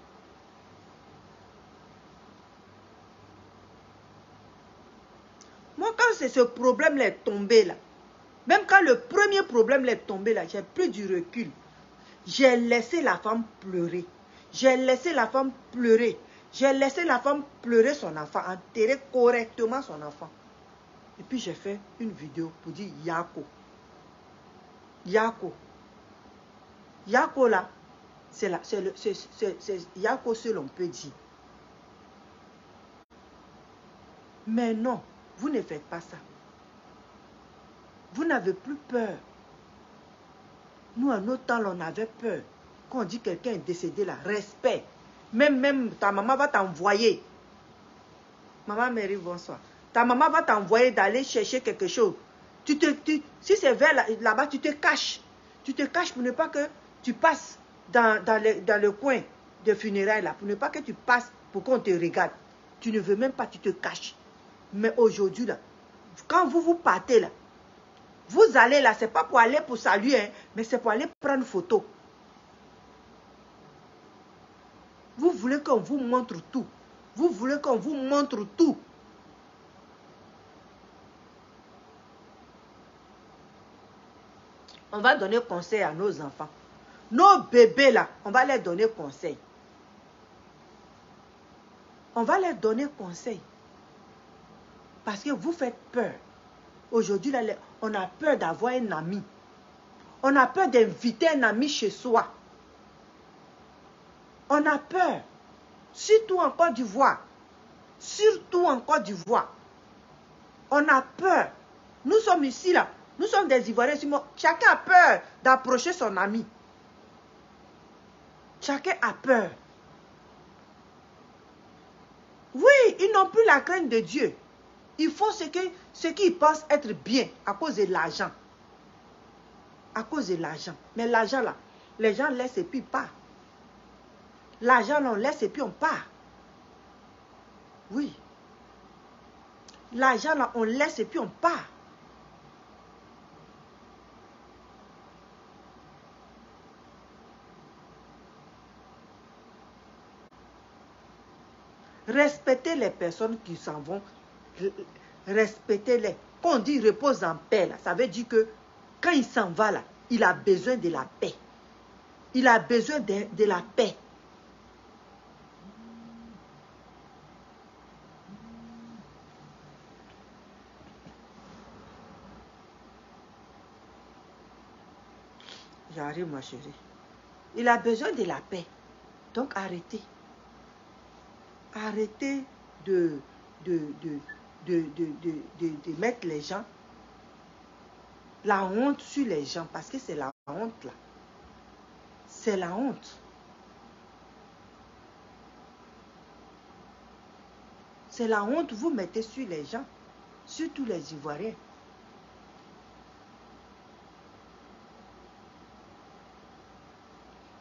Moi, quand c'est ce problème-là est tombé là, même quand le premier problème est tombé là, j'ai pris du recul. J'ai laissé la femme pleurer. J'ai laissé la femme pleurer. J'ai laissé la femme pleurer son enfant, enterrer correctement son enfant. Et puis j'ai fait une vidéo pour dire Yako. Yako. Yako là, c'est Yako seul on peut dire. Mais non, vous ne faites pas ça. Vous n'avez plus peur. Nous, à notre temps, on avait peur. Quand on dit quelqu'un est décédé là, respect. Même ta maman va t'envoyer. Maman Mary, bonsoir. Ta maman va t'envoyer d'aller chercher quelque chose. Si c'est vers là-bas, tu te caches. Tu te caches pour ne pas que tu passes dans le coin de funérailles là. Pour ne pas que tu passes pour qu'on te regarde. Tu ne veux même pas, tu te caches. Mais aujourd'hui là, quand vous partez là, vous allez là, c'est pas pour aller pour saluer, hein, mais c'est pour aller prendre photo. Vous voulez qu'on vous montre tout. Vous voulez qu'on vous montre tout. On va donner conseil à nos enfants. Nos bébés là, on va leur donner conseil. On va leur donner conseil. Parce que vous faites peur. Aujourd'hui, là, on a peur d'avoir un ami. On a peur d'inviter un ami chez soi. On a peur. Surtout en Côte d'Ivoire. Surtout en Côte d'Ivoire. On a peur. Nous sommes ici, là. Nous sommes des Ivoiriens. Chacun a peur d'approcher son ami. Chacun a peur. Oui, ils n'ont plus la crainte de Dieu. Ils font ce qu'ils pensent être bien à cause de l'argent. à cause de l'argent. Mais l'argent là, les gens laissent et puis part. L'argent là, on laisse et puis on part. Oui. L'argent là, on laisse et puis on part. Respectez les personnes qui s'en vont. Respectez-les. Quand on dit repose en paix, là, ça veut dire que quand il s'en va là, il a besoin de la paix. Il a besoin de la paix. J'arrive, ma chérie. Il a besoin de la paix. Donc arrêtez. Arrêtez de mettre les gens, la honte sur les gens, parce que c'est la honte là. C'est la honte. C'est la honte que vous mettez sur les gens, surtout les Ivoiriens.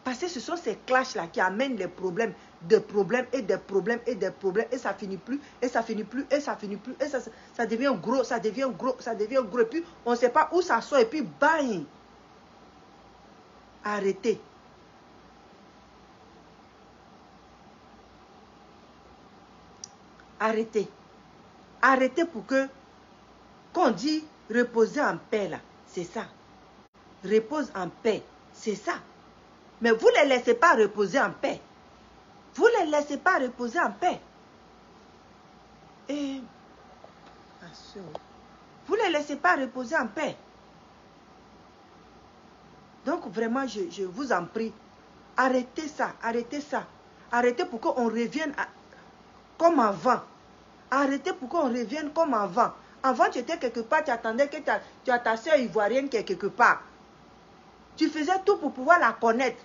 Parce que ce sont ces clashs-là qui amènent les problèmes, des problèmes et des problèmes et des problèmes. Et ça finit plus, et ça finit plus, et ça finit plus. Et ça devient gros, ça devient gros, ça devient gros. Et puis, on ne sait pas où ça sort. Et puis, bang! Arrêtez. Arrêtez. Arrêtez pour que, quand on dit reposer en paix, là, c'est ça. Repose en paix, c'est ça. Mais vous ne les laissez pas reposer en paix. Vous ne les laissez pas reposer en paix. Et vous ne les laissez pas reposer en paix. Donc vraiment, je vous en prie, arrêtez ça, arrêtez ça. Arrêtez pour qu'on revienne comme avant. Arrêtez pour qu'on revienne comme avant. Avant, tu étais quelque part, tu attendais que tu as ta soeur ivoirienne qui est quelque part. Tu faisais tout pour pouvoir la connaître.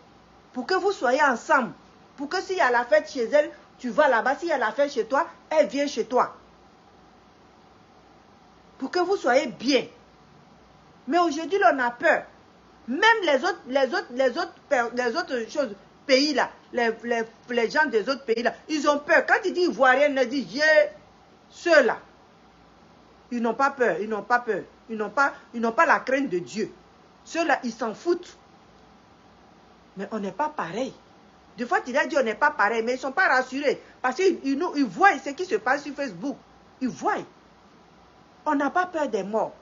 Pour que vous soyez ensemble. Pour que s'il y a la fête chez elle, tu vas là-bas. S'il y a la fête chez toi, elle vient chez toi. Pour que vous soyez bien. Mais aujourd'hui, on a peur. Même les autres choses, pays là, les gens des autres pays là, ils ont peur. Quand ils disent ivoirienne, ils disent ceux-là. Ils n'ont pas peur, ils n'ont pas peur. Ils n'ont pas la crainte de Dieu. Ceux-là, ils s'en foutent. Mais on n'est pas pareil. Des fois, tu as dit on n'est pas pareil, mais ils ne sont pas rassurés. Parce qu'ils voient ce qui se passe sur Facebook. Ils voient. On n'a pas peur des morts.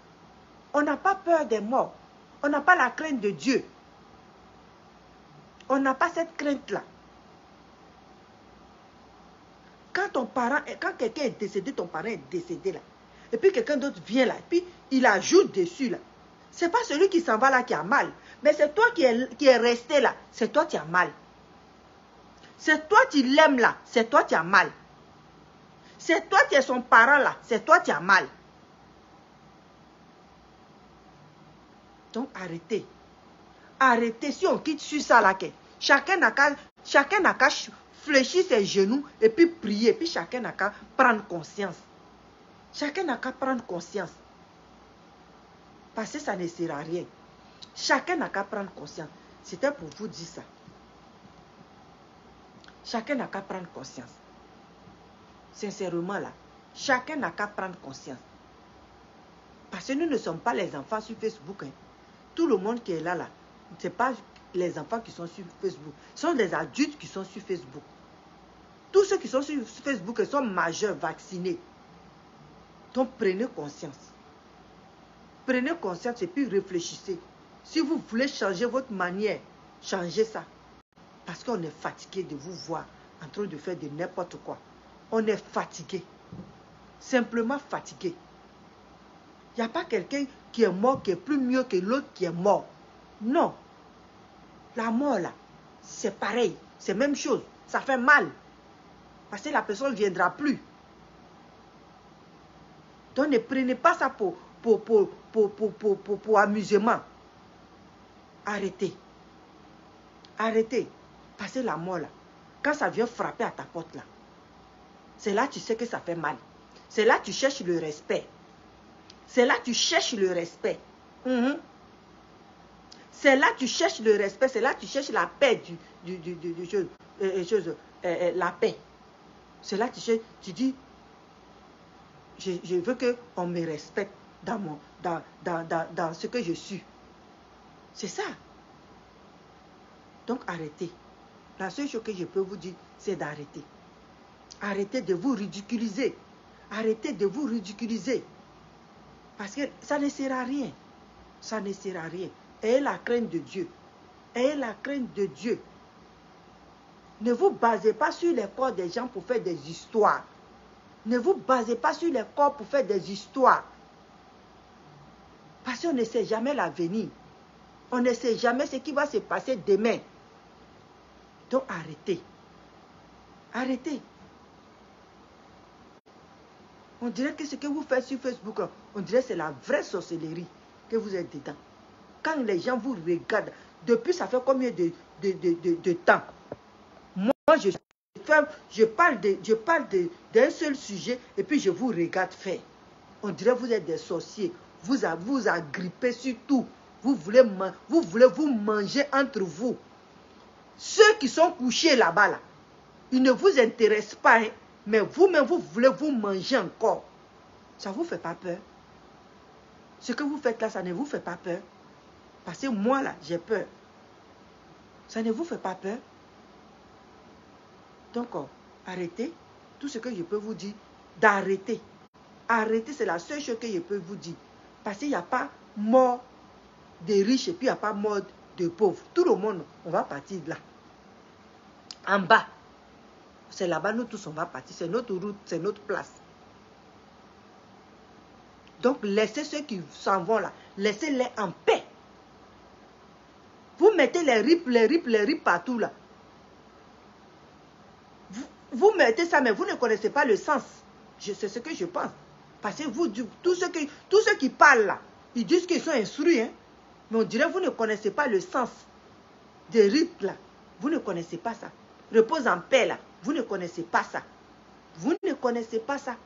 On n'a pas peur des morts. On n'a pas la crainte de Dieu. On n'a pas cette crainte-là. Quand quelqu'un est décédé, ton parent est décédé là. Et puis quelqu'un d'autre vient là. Et puis il ajoute dessus là. Ce n'est pas celui qui s'en va là qui a mal. Mais c'est toi qui est resté là. C'est toi qui as mal. C'est toi qui l'aimes là. C'est toi qui as mal. C'est toi qui es son parent là. C'est toi qui as mal. Donc arrêtez. Arrêtez. Si on quitte sur ça là, chacun n'a qu'à fléchir ses genoux et puis prier. Puis chacun n'a qu'à prendre conscience. Chacun n'a qu'à prendre conscience. Parce que ça ne sert à rien. Chacun n'a qu'à prendre conscience. C'était pour vous dire ça. Chacun n'a qu'à prendre conscience. Sincèrement là, chacun n'a qu'à prendre conscience. Parce que nous ne sommes pas les enfants sur Facebook. Hein. Tout le monde qui est là, ce n'est pas les enfants qui sont sur Facebook. Ce sont les adultes qui sont sur Facebook. Tous ceux qui sont sur Facebook sont majeurs, vaccinés. Donc prenez conscience. Prenez conscience et puis réfléchissez. Si vous voulez changer votre manière, changez ça. Parce qu'on est fatigué de vous voir en train de faire de n'importe quoi. On est fatigué. Simplement fatigué. Il n'y a pas quelqu'un qui est mort qui est plus mieux que l'autre qui est mort. Non. La mort là, c'est pareil. C'est la même chose. Ça fait mal. Parce que la personne ne viendra plus. Donc ne prenez pas ça pour amusement. Arrêtez. Arrêtez. Parce que la mort là, quand ça vient frapper à ta porte là, c'est là que tu sais que ça fait mal. C'est là que tu cherches le respect. C'est là que tu cherches le respect. C'est là que tu cherches le respect, c'est là que tu cherches la paix la paix. C'est là que tu dis, je veux qu'on me respecte dans ce que je suis. C'est ça. Donc arrêtez. La seule chose que je peux vous dire, c'est d'arrêter. Arrêtez de vous ridiculiser. Arrêtez de vous ridiculiser. Parce que ça ne sert à rien. Ça ne sert à rien. Ayez la crainte de Dieu. Ayez la crainte de Dieu. Ne vous basez pas sur les corps des gens pour faire des histoires. Ne vous basez pas sur les corps pour faire des histoires. Parce qu'on ne sait jamais l'avenir. On ne sait jamais ce qui va se passer demain. Donc arrêtez. Arrêtez. On dirait que ce que vous faites sur Facebook, on dirait que c'est la vraie sorcellerie que vous êtes dedans. Quand les gens vous regardent, depuis ça fait combien de temps? Moi, je parle d'un seul sujet et puis je vous regarde faire. On dirait que vous êtes des sorciers. Vous agrippez sur tout. Vous voulez vous manger entre vous. Ceux qui sont couchés là-bas, là, ils ne vous intéressent pas, hein, mais vous-même, vous voulez vous manger encore. Ça ne vous fait pas peur? Ce que vous faites là, ça ne vous fait pas peur? Parce que moi, là, j'ai peur. Ça ne vous fait pas peur? Donc, arrêtez. Tout ce que je peux vous dire, d'arrêter. Arrêter, c'est la seule chose que je peux vous dire. Parce qu'il n'y a pas mort de riches et puis il n'y a pas mort de pauvres. Tout le monde, on va partir de là. En bas. C'est là-bas, nous tous, on va partir. C'est notre route, c'est notre place. Donc, laissez ceux qui s'en vont là. Laissez-les en paix. Vous mettez les rips partout là. Vous mettez ça, mais vous ne connaissez pas le sens. C'est ce que je pense. Parce que vous, tous ceux qui parlent là, ils disent qu'ils sont instruits. Hein? Mais on dirait que vous ne connaissez pas le sens des rips là. Vous ne connaissez pas ça. Repose en paix là. Vous ne connaissez pas ça. Vous ne connaissez pas ça.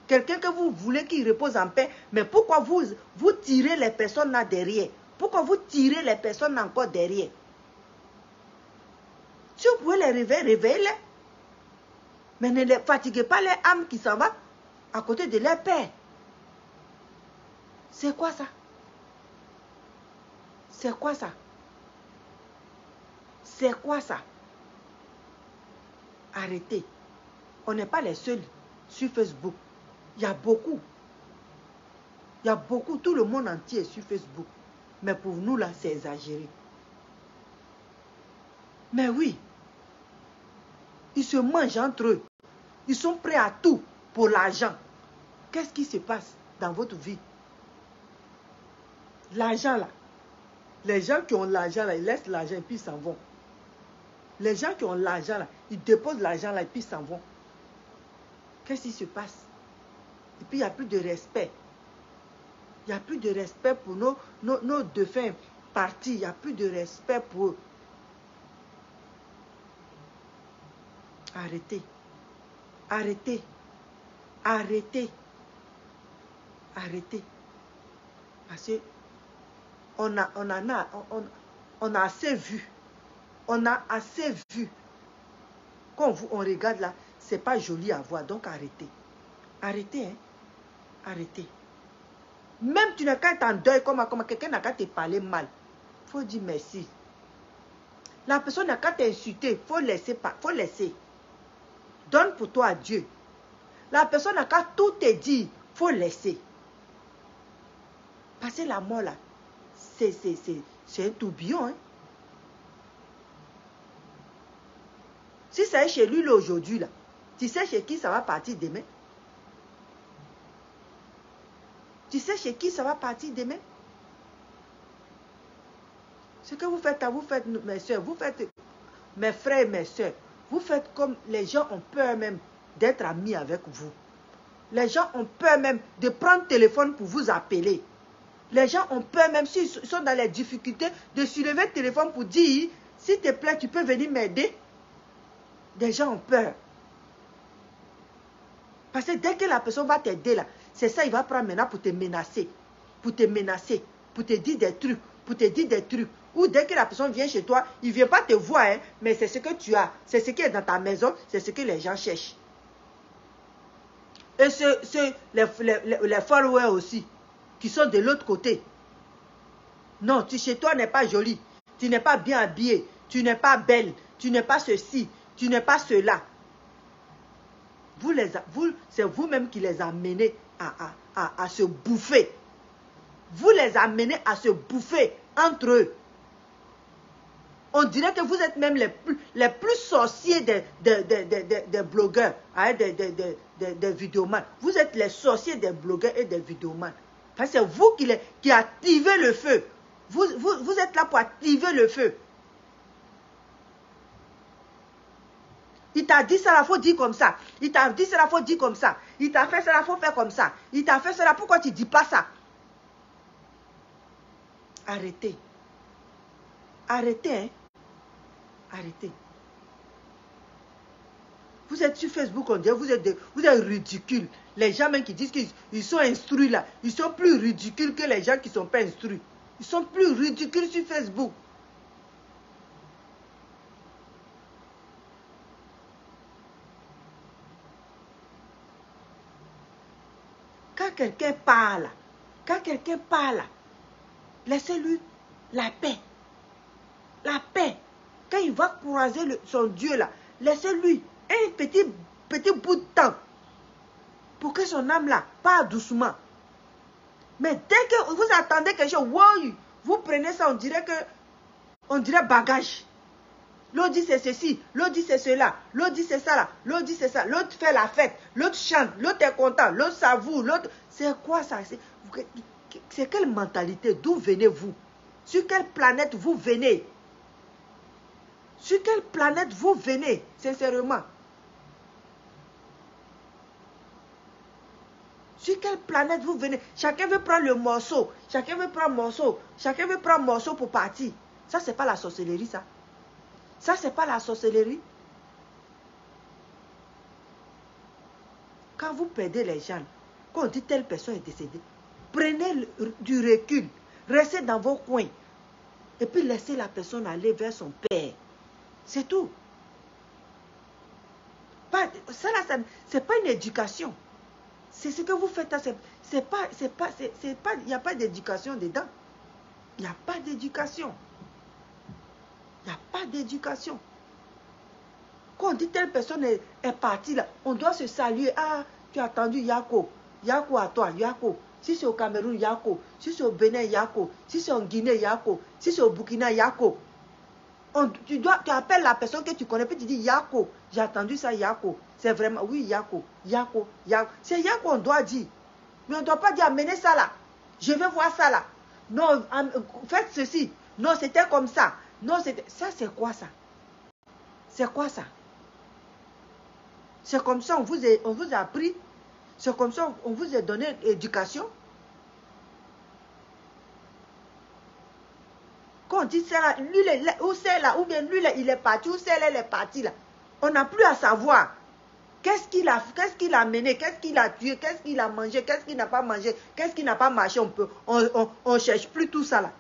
Quelqu'un que vous voulez qu'il repose en paix, mais pourquoi vous tirez les personnes là derrière? Pourquoi vous tirez les personnes encore derrière? Si vous pouvez les réveiller, réveillez-les. Mais ne les fatiguez pas les âmes qui s'en vont à côté de leur père. C'est quoi ça? C'est quoi ça? C'est quoi ça? Arrêtez. On n'est pas les seuls sur Facebook. Il y a beaucoup. Il y a beaucoup. Tout le monde entier est sur Facebook. Mais pour nous, là, c'est exagéré. Mais oui. Ils se mangent entre eux. Ils sont prêts à tout pour l'argent. Qu'est-ce qui se passe dans votre vie? L'argent, là. Les gens qui ont l'argent, là, ils laissent l'argent et puis ils s'en vont. Les gens qui ont l'argent, là, ils déposent l'argent, là, et puis ils s'en vont. Qu'est-ce qui se passe? Et puis, il n'y a plus de respect. Il n'y a plus de respect pour nos défunts partis. Il n'y a plus de respect pour eux. Arrêtez. Arrêtez. Arrêtez. Arrêtez. Parce que on a assez vu. On a assez vu. Quand on regarde là, c'est pas joli à voir. Donc arrêtez. Arrêtez, hein. Arrêtez. Même tu n'as qu'à être en deuil, comme quelqu'un n'a qu'à te parler mal. Il faut dire merci. La personne n'a qu'à t'insulter. Il faut laisser. Faut laisser. Donne pour toi à Dieu. La personne n'a qu'à tout te dire. Il faut laisser. Parce que la mort là, c'est un tourbillon. Hein? Si c'est chez lui aujourd'hui, là, tu sais chez qui ça va partir demain? Tu sais chez qui ça va partir demain? Ce que vous faites, mes soeurs, vous faites, mes frères et mes soeurs, vous faites comme les gens ont peur même d'être amis avec vous. Les gens ont peur même de prendre le téléphone pour vous appeler. Les gens ont peur même s'ils sont dans les difficultés de soulever le téléphone pour dire, s'il te plaît, tu peux venir m'aider. Les gens ont peur. Parce que dès que la personne va t'aider là, c'est ça, il va prendre maintenant pour te menacer. Pour te menacer. Pour te dire des trucs. pour te dire des trucs. Ou dès que la personne vient chez toi, il ne vient pas te voir, hein, mais c'est ce que tu as. C'est ce qui est dans ta maison, c'est ce que les gens cherchent. Et les followers aussi, qui sont de l'autre côté. Non, chez toi n'est pas joli. Tu n'es pas bien habillé. Tu n'es pas belle. Tu n'es pas ceci. Tu n'es pas cela. C'est vous-même qui les amenez à se bouffer. Vous les amenez à se bouffer entre eux. On dirait que vous êtes même les plus sorciers des blogueurs, hein, des vidéomans. Vous êtes les sorciers des blogueurs et des vidéomans. Parce que c'est vous qui activez le feu. Vous êtes là pour activer le feu. Il t'a dit ça, il faut dire comme ça. Il t'a dit ça, il faut dire comme ça. Il t'a fait ça, il faut faire comme ça. Il t'a fait cela, pourquoi tu ne dis pas ça? Arrêtez. Arrêtez, hein. Arrêtez. Vous êtes sur Facebook, on dirait, vous êtes ridicules. Les gens même qui disent qu'ils sont instruits là, ils sont plus ridicules que les gens qui ne sont pas instruits. Ils sont plus ridicules sur Facebook. Quand quelqu'un parle, laissez-lui la paix. La paix. Quand il va croiser son Dieu là, laissez-lui un petit bout de temps pour que son âme là parte doucement. Mais dès que vous attendez quelque chose, wow, vous prenez ça, on dirait bagage. L'autre dit c'est ceci, l'autre dit c'est cela, l'autre dit c'est ça là, l'autre dit c'est ça, l'autre fait la fête, l'autre chante, l'autre est content, l'autre savoure, l'autre... C'est quoi ça? C'est quelle mentalité? D'où venez-vous? Sur quelle planète vous venez? Sur quelle planète vous venez, sincèrement? Sur quelle planète vous venez? Chacun veut prendre le morceau. Chacun veut prendre morceau. Chacun veut prendre morceau pour partir. Ça, c'est pas la sorcellerie, ça. Ça, c'est pas la sorcellerie. Quand vous perdez les gens, quand on dit telle personne est décédée, prenez du recul. Restez dans vos coins. Et puis laissez la personne aller vers son père. C'est tout. Ça là, c'est pas une éducation. C'est ce que vous faites. Il n'y a pas d'éducation dedans. Il n'y a pas d'éducation. Il n'y a pas d'éducation. Quand on dit telle personne est partie là, on doit se saluer. Ah, tu as attendu Yako. Yako à toi, Yako. Si c'est au Cameroun, Yako. Si c'est au Bénin, Yako. Si c'est en Guinée, Yako. Si c'est au Burkina, Yako. Tu appelles la personne que tu connais, puis tu dis Yako. J'ai entendu ça, Yako. C'est vraiment, oui, Yako. Yako, Yako. C'est Yako, on doit dire. Mais on ne doit pas dire, amenez ça là. Je veux voir ça là. Non, faites ceci. Non, c'était comme ça. Non, c'était... Ça, c'est quoi ça? C'est quoi ça? C'est comme ça, on vous a appris. C'est comme ça, on vous a donné éducation. Quand on dit c'est là, lui, où c'est là, ou bien lui, là, il est parti, où c'est là, il est parti là. On n'a plus à savoir. Qu'est-ce qu'il a mené, qu'est-ce qu'il a tué, qu'est-ce qu'il a mangé, qu'est-ce qu'il n'a pas mangé, qu'est-ce qui n'a pas marché. On cherche plus tout ça là.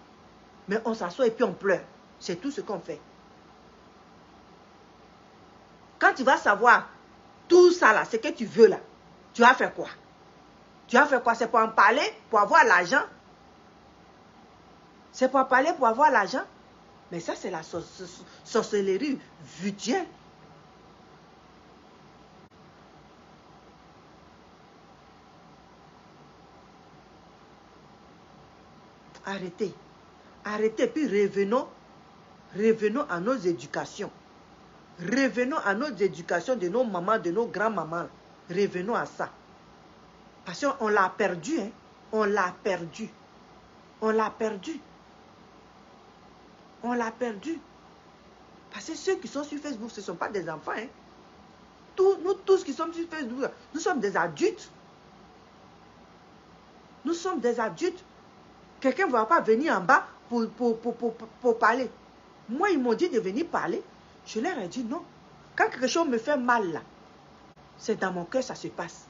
Mais on s'assoit et puis on pleure. C'est tout ce qu'on fait. Quand tu vas savoir tout ça là, ce que tu veux là, tu vas faire quoi? Tu vas faire quoi? C'est pour en parler, pour avoir l'argent? C'est pour en parler, pour avoir l'argent? Mais ça, c'est la sorcellerie virtuelle. Arrêtez. Arrêtez, puis revenons à nos éducations. Revenons à nos éducations de nos mamans, de nos grands-mamans. Revenons à ça. Parce qu'on l'a perdu, hein. On l'a perdu. On l'a perdu. On l'a perdu. Parce que ceux qui sont sur Facebook, ce ne sont pas des enfants, hein. Nous tous qui sommes sur Facebook, nous sommes des adultes. Nous sommes des adultes. Quelqu'un ne va pas venir en bas pour parler. Moi, ils m'ont dit de venir parler. Je leur ai dit non. Quand quelque chose me fait mal, là, c'est dans mon cœur ça se passe.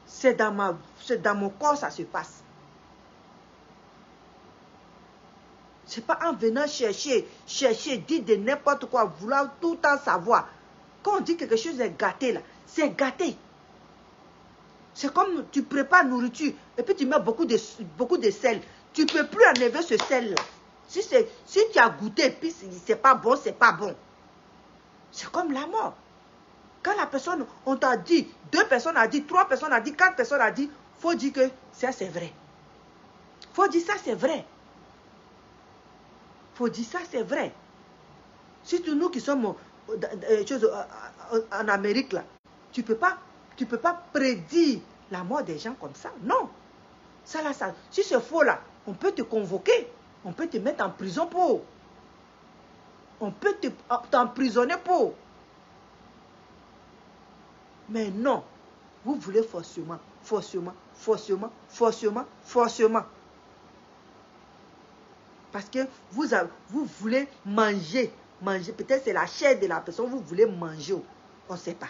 C'est dans mon corps ça se passe. C'est pas en venant chercher, dire de n'importe quoi, vouloir tout le temps savoir. Quand on dit quelque chose est gâté, là, c'est gâté. C'est comme tu prépares nourriture et puis tu mets beaucoup de sel. Tu ne peux plus enlever ce sel-là. Si tu as goûté et puis c'est pas bon, c'est pas bon. C'est comme la mort. Quand la personne, on t'a dit, 2 personnes ont dit, 3 personnes ont dit, 4 personnes ont dit, il faut dire que ça c'est vrai. Il faut dire ça c'est vrai. Il faut dire ça c'est vrai. Surtout nous qui sommes en Amérique là, tu peux pas prédire la mort des gens comme ça. Non. Ça là, ça, si c'est faux là, on peut te convoquer. On peut te mettre en prison pour. On peut t'emprisonner pour. Mais non. Vous voulez forcément. Parce que vous voulez manger. Peut-être c'est la chair de la personne, vous voulez manger. On ne sait pas.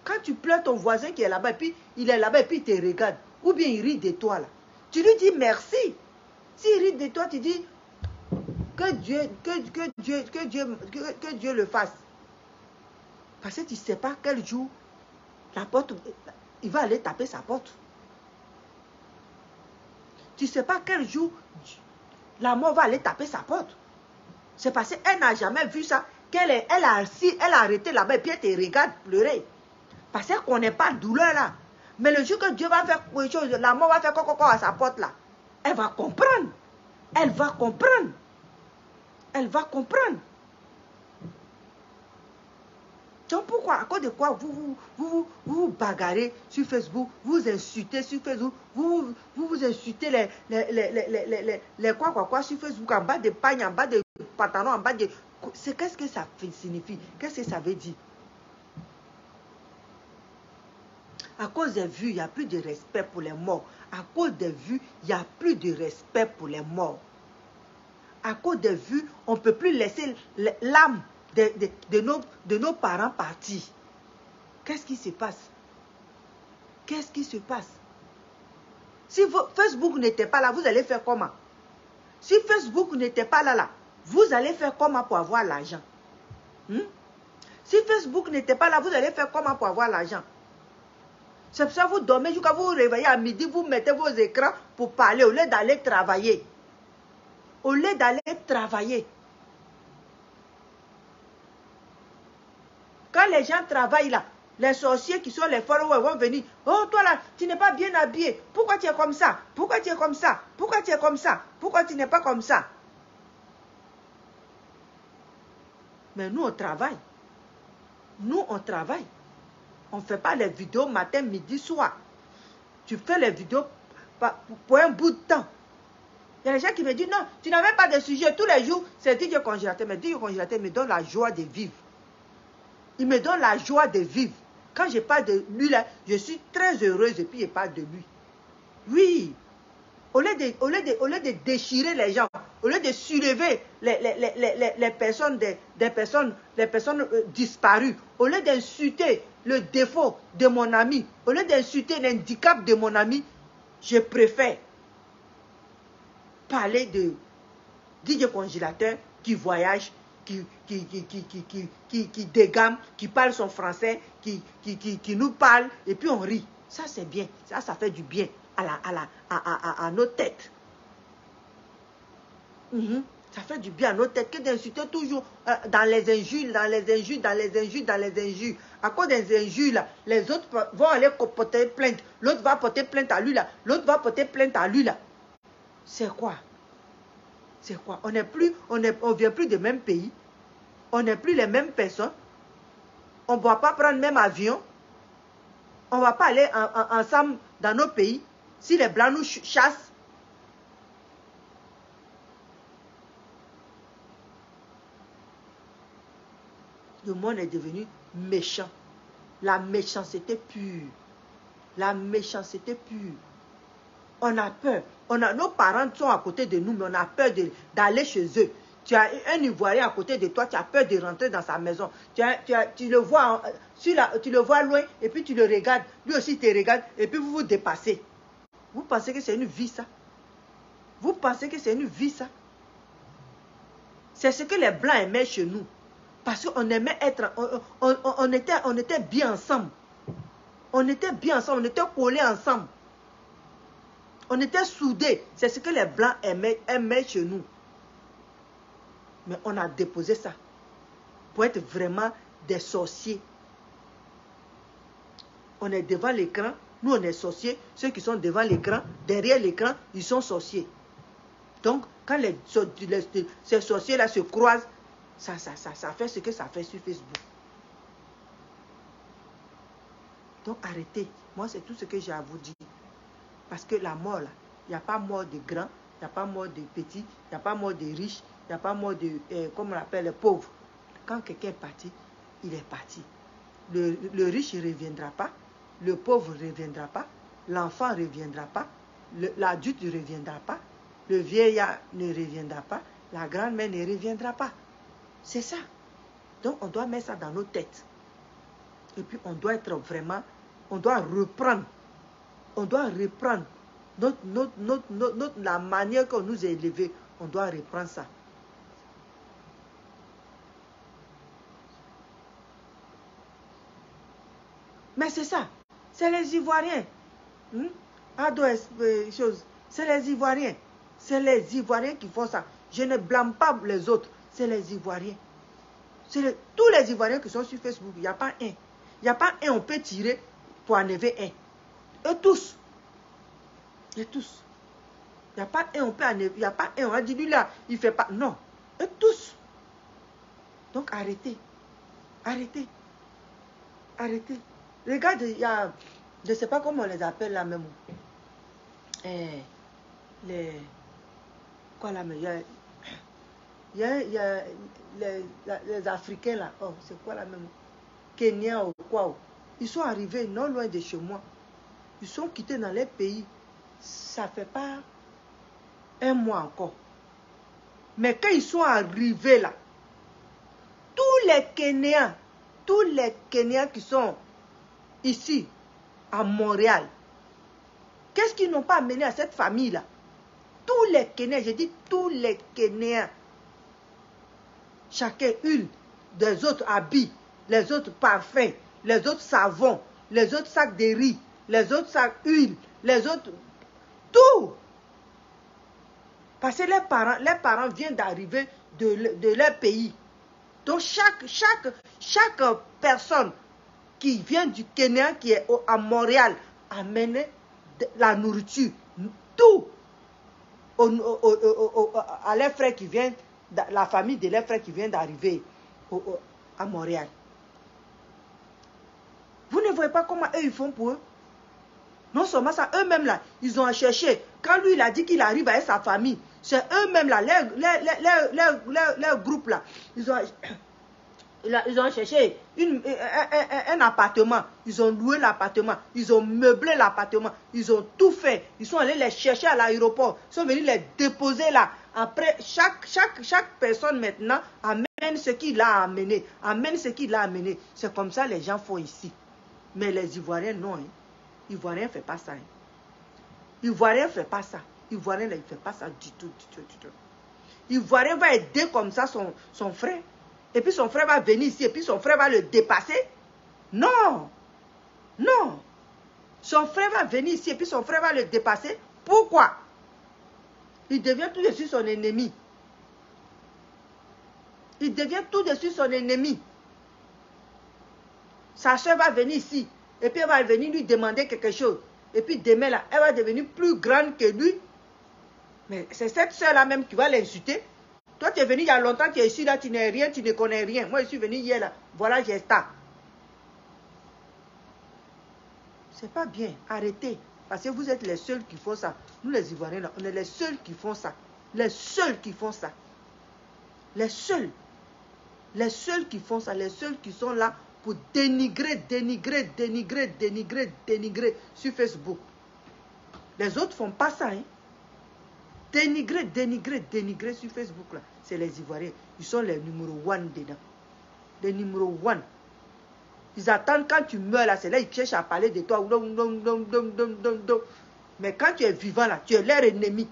Quand tu pleures ton voisin qui est là-bas, et puis il est là-bas, et puis il te regarde, ou bien il rit de toi là, tu lui dis merci. S'il rit de toi, tu dis que Dieu le fasse. Parce que tu ne sais pas quel jour la porte, il va aller taper sa porte. Tu ne sais pas quel jour la mort va aller taper sa porte. C'est parce qu'elle n'a jamais vu ça, elle a arrêté là-bas et puis elle te regarde pleurer. Parce qu'elle ne connaît pas la douleur là. Mais le jour que Dieu va faire quelque chose, la mort va faire coco à sa porte là. Elle va comprendre. Elle va comprendre. Elle va comprendre. Donc pourquoi, à cause de quoi vous bagarrez sur Facebook, vous insultez sur Facebook, vous insultez les quoi sur Facebook, en bas de pagne, en bas de pantalon, en bas de... Qu'est-ce que ça signifie? Qu'est-ce que ça veut dire? À cause des vues, il n'y a plus de respect pour les morts. À cause des vues, il n'y a plus de respect pour les morts. À cause des vues, on ne peut plus laisser l'âme de nos parents partir. Qu'est-ce qui se passe? Qu'est-ce qui se passe? Si Facebook n'était pas là, vous allez faire comment? Si Facebook n'était pas là, vous allez faire comment pour avoir l'argent? Si Facebook n'était pas là, vous allez faire comment pour avoir l'argent? C'est pour ça que vous dormez jusqu'à vous réveiller à midi, vous mettez vos écrans pour parler au lieu d'aller travailler. Au lieu d'aller travailler. Quand les gens travaillent là, les sorciers qui sont les followers vont venir. Oh, toi là, tu n'es pas bien habillé. Pourquoi tu es comme ça? Pourquoi tu es comme ça? Pourquoi tu es comme ça? Pourquoi tu n'es pas comme ça? Mais nous, on travaille. Nous, on travaille. On ne fait pas les vidéos matin, midi, soir. Tu fais les vidéos pour un bout de temps. Il y a des gens qui me disent, non, tu n'as même pas de sujet. Tous les jours, c'est DJ Congélateur. Mais DJ Congélateur me donne la joie de vivre. Il me donne la joie de vivre. Quand je parle de lui, là, je suis très heureuse et puis je parle de lui. Oui. Au lieu de déchirer les gens, au lieu de soulever les personnes, les personnes disparues, au lieu d'insulter le défaut de mon ami, au lieu d'insulter l'handicap de mon ami, je préfère parler de DJ Congélateur qui voyage, qui dégamme, qui parle son français, qui nous parle, et puis on rit. Ça, c'est bien. Ça fait du bien à nos têtes. Ça fait du bien à nos têtes que d'insulter toujours dans les injures, dans les injures, dans les injures, dans les injures. À cause des injures, là, les autres vont aller porter plainte. L'autre va porter plainte à lui, là. L'autre va porter plainte à lui, là. C'est quoi? C'est quoi? On vient plus du même pays. On n'est plus les mêmes personnes. On ne va pas prendre le même avion. On ne va pas aller ensemble dans nos pays. Si les Blancs nous chassent. Le monde est devenu méchant. La méchanceté pure. La méchanceté pure. On a peur. Nos parents sont à côté de nous, mais on a peur d'aller chez eux. Tu as un Ivoirien à côté de toi, tu as peur de rentrer dans sa maison. Tu le vois loin, et puis tu le regardes. Lui aussi te regarde, et puis vous vous dépassez. Vous pensez que c'est une vie, ça? Vous pensez que c'est une vie, ça? C'est ce que les Blancs aimaient chez nous. Parce qu'on aimait être... On était bien ensemble. On était bien ensemble, on était collés ensemble. On était soudés. C'est ce que les Blancs aimaient chez nous. Mais on a déposé ça pour être vraiment des sorciers. On est devant l'écran, nous on est sorciers. Ceux qui sont devant l'écran, derrière l'écran, ils sont sorciers. Donc, quand ces sorciers-là se croisent, ça fait ce que ça fait sur Facebook. Donc, arrêtez. Moi, c'est tout ce que j'ai à vous dire. Parce que la mort, là, il n'y a pas mort de grands, il n'y a pas mort de petits, il n'y a pas mort de riches, il n'y a pas mort de, comme on appelle, les pauvres. Quand quelqu'un est parti, il est parti. Le riche ne reviendra pas, le pauvre ne reviendra pas, l'enfant ne reviendra pas, l'adulte ne reviendra pas, le vieillard ne reviendra pas, la grand-mère ne reviendra pas. C'est ça. Donc, on doit mettre ça dans nos têtes. Et puis, on doit être vraiment, on doit reprendre. On doit reprendre la manière qu'on nous a élevés. On doit reprendre ça. Mais c'est ça. C'est les Ivoiriens. C'est les Ivoiriens. C'est les Ivoiriens qui font ça. Je ne blâme pas les autres. C'est les Ivoiriens. Tous les Ivoiriens qui sont sur Facebook, il n'y a pas un. Il n'y a pas un, on peut tirer pour enlever un. Eux tous. Et tous. Il n'y a pas un, on peut enlever. Il n'y a pas un, on a dit lui là, il ne fait pas. Non. Eux tous. Donc arrêtez. Arrêtez. Arrêtez. Regarde, il y a, je ne sais pas comment on les appelle là même. Quoi là, mais il y a les Africains là. Oh, c'est quoi là même? Kenyans ou quoi? Ils sont arrivés non loin de chez moi. Ils sont quittés dans les pays. Ça ne fait pas un mois encore. Mais quand ils sont arrivés là, tous les Kenyans qui sont ici, à Montréal, qu'est-ce qu'ils n'ont pas amené à cette famille-là? Tous les Kenyans, je dis tous les Kenyans, chacun huile, des autres habits, les autres parfums, les autres savons, les autres sacs de riz, les autres sacs huile, les autres... Tout. Parce que les parents viennent d'arriver de leur pays. Donc chaque personne qui vient du Kenya, qui est à Montréal, amène la nourriture, tout à leurs frères qui viennent, la famille de leurs frères qui vient d'arriver à Montréal. Vous ne voyez pas comment eux ils font pour eux? Non seulement ça, eux-mêmes là, ils ont cherché. Quand lui il a dit qu'il arrive avec sa famille, c'est eux-mêmes là, leur groupe là, ils ont cherché un appartement, ils ont loué l'appartement, ils ont meublé l'appartement, ils ont tout fait. Ils sont allés les chercher à l'aéroport, ils sont venus les déposer là. Après, chaque personne maintenant amène ce qu'il a amené, C'est comme ça les gens font ici. Mais les Ivoiriens, non. Hein. Ivoirien ne fait pas ça. Hein. Ivoirien ne fait pas ça. Ivoirien, il ne fait pas ça du tout. Ivoirien va aider comme ça son frère. Et puis son frère va venir ici. Et puis son frère va le dépasser. Non. Non. Son frère va venir ici. Et puis son frère va le dépasser. Pourquoi? Il devient tout de suite son ennemi. Il devient tout de suite son ennemi. Sa soeur va venir ici. Et puis elle va venir lui demander quelque chose. Et puis demain là, elle va devenir plus grande que lui. Mais c'est cette soeur-là même qui va l'insulter. Toi, tu es venu il y a longtemps, tu es ici là, tu n'es rien, tu ne connais rien. Moi, je suis venu hier là. Voilà, j'ai ça. C'est pas bien. Arrêtez. Parce que vous êtes les seuls qui font ça. Nous, les Ivoiriens, là, on est les seuls qui font ça. Les seuls qui font ça. Les seuls. Les seuls qui font ça. Les seuls qui sont là pour dénigrer sur Facebook. Les autres font pas ça. Hein. Dénigrer sur Facebook. Là. C'est les Ivoiriens. Ils sont les numéro 1 dedans. Les numéro 1. Ils attendent quand tu meurs là. C'est là ils cherchent à parler de toi. Mais quand tu es vivant là, tu es leur ennemi.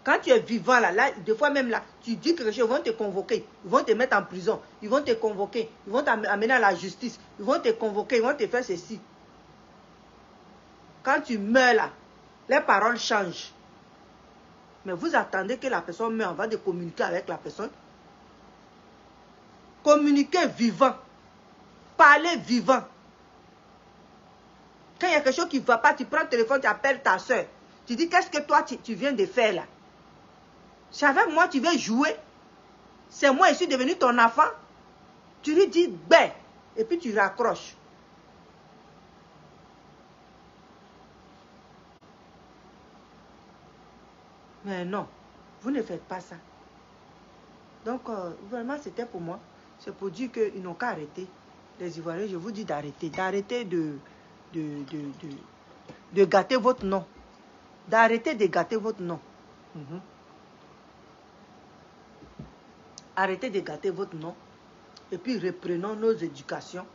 Quand tu es vivant là, des fois même là, tu dis quelque chose, ils vont te convoquer, ils vont te mettre en prison, ils vont te convoquer, ils vont t'amener à la justice, ils vont te convoquer, ils vont te faire ceci. Quand tu meurs là, les paroles changent. Mais vous attendez que la personne meure avant de communiquer avec la personne. Communiquer vivant. Parler vivant. Quand il y a quelque chose qui ne va pas, tu prends le téléphone, tu appelles ta soeur. Tu dis, qu'est-ce que toi, tu viens de faire là? C'est avec moi, tu veux jouer. C'est moi, je suis devenu ton enfant. Tu lui dis, ben, et puis tu raccroches. Mais non, vous ne faites pas ça. Donc, vraiment, c'était pour moi. C'est pour dire qu'ils n'ont qu'à arrêter. Les Ivoiriens, je vous dis d'arrêter. D'arrêter de gâter votre nom. D'arrêter de gâter votre nom. Arrêtez de gâter votre nom. Et puis reprenons nos éducations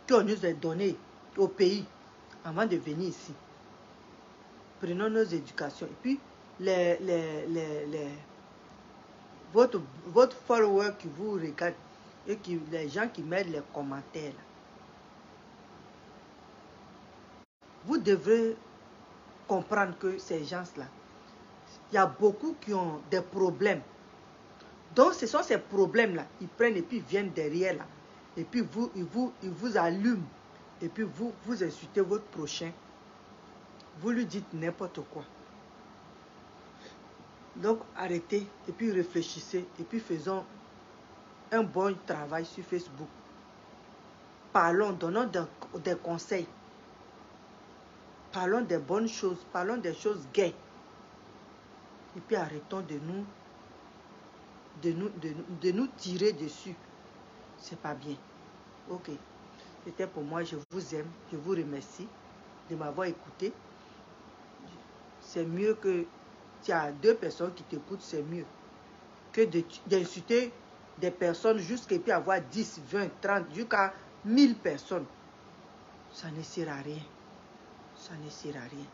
qu'on nous a données au pays avant de venir ici. Prenons nos éducations. Et puis, votre follower qui vous regarde et les gens qui mettent les commentaires, là, vous devrez comprendre que ces gens-là, il y a beaucoup qui ont des problèmes. Donc, ce sont ces problèmes-là. Ils prennent et puis ils viennent derrière là. Et puis, ils vous allument. Et puis, vous insultez votre prochain. Vous lui dites n'importe quoi. Donc, arrêtez et puis réfléchissez. Et puis, faisons un bon travail sur Facebook. Parlons, donnons des conseils. Parlons des bonnes choses. Parlons des choses gaies. Et puis, arrêtons de nous tirer dessus. C'est pas bien. Ok. C'était pour moi. Je vous aime. Je vous remercie de m'avoir écouté. C'est mieux que tu as 2 personnes qui t'écoutent, c'est mieux que d'insulter des personnes jusqu'à puis avoir 10, 20, 30, jusqu'à 1000 personnes. Ça ne sert à rien. Ça ne sert à rien.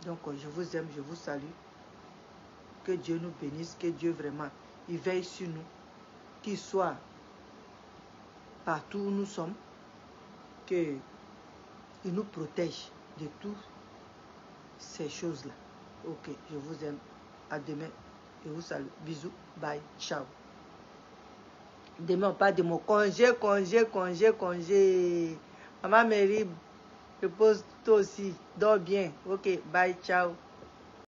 Donc, je vous aime, je vous salue. Que Dieu nous bénisse, que Dieu vraiment, il veille sur nous, qu'il soit partout où nous sommes, qu'il nous protège de toutes ces choses-là. Ok, je vous aime. À demain. Je vous salue. Bisous. Bye. Ciao. Demain, on parle de mon congé. Maman Mary, repose toi aussi. Dors bien. Ok, bye. Ciao.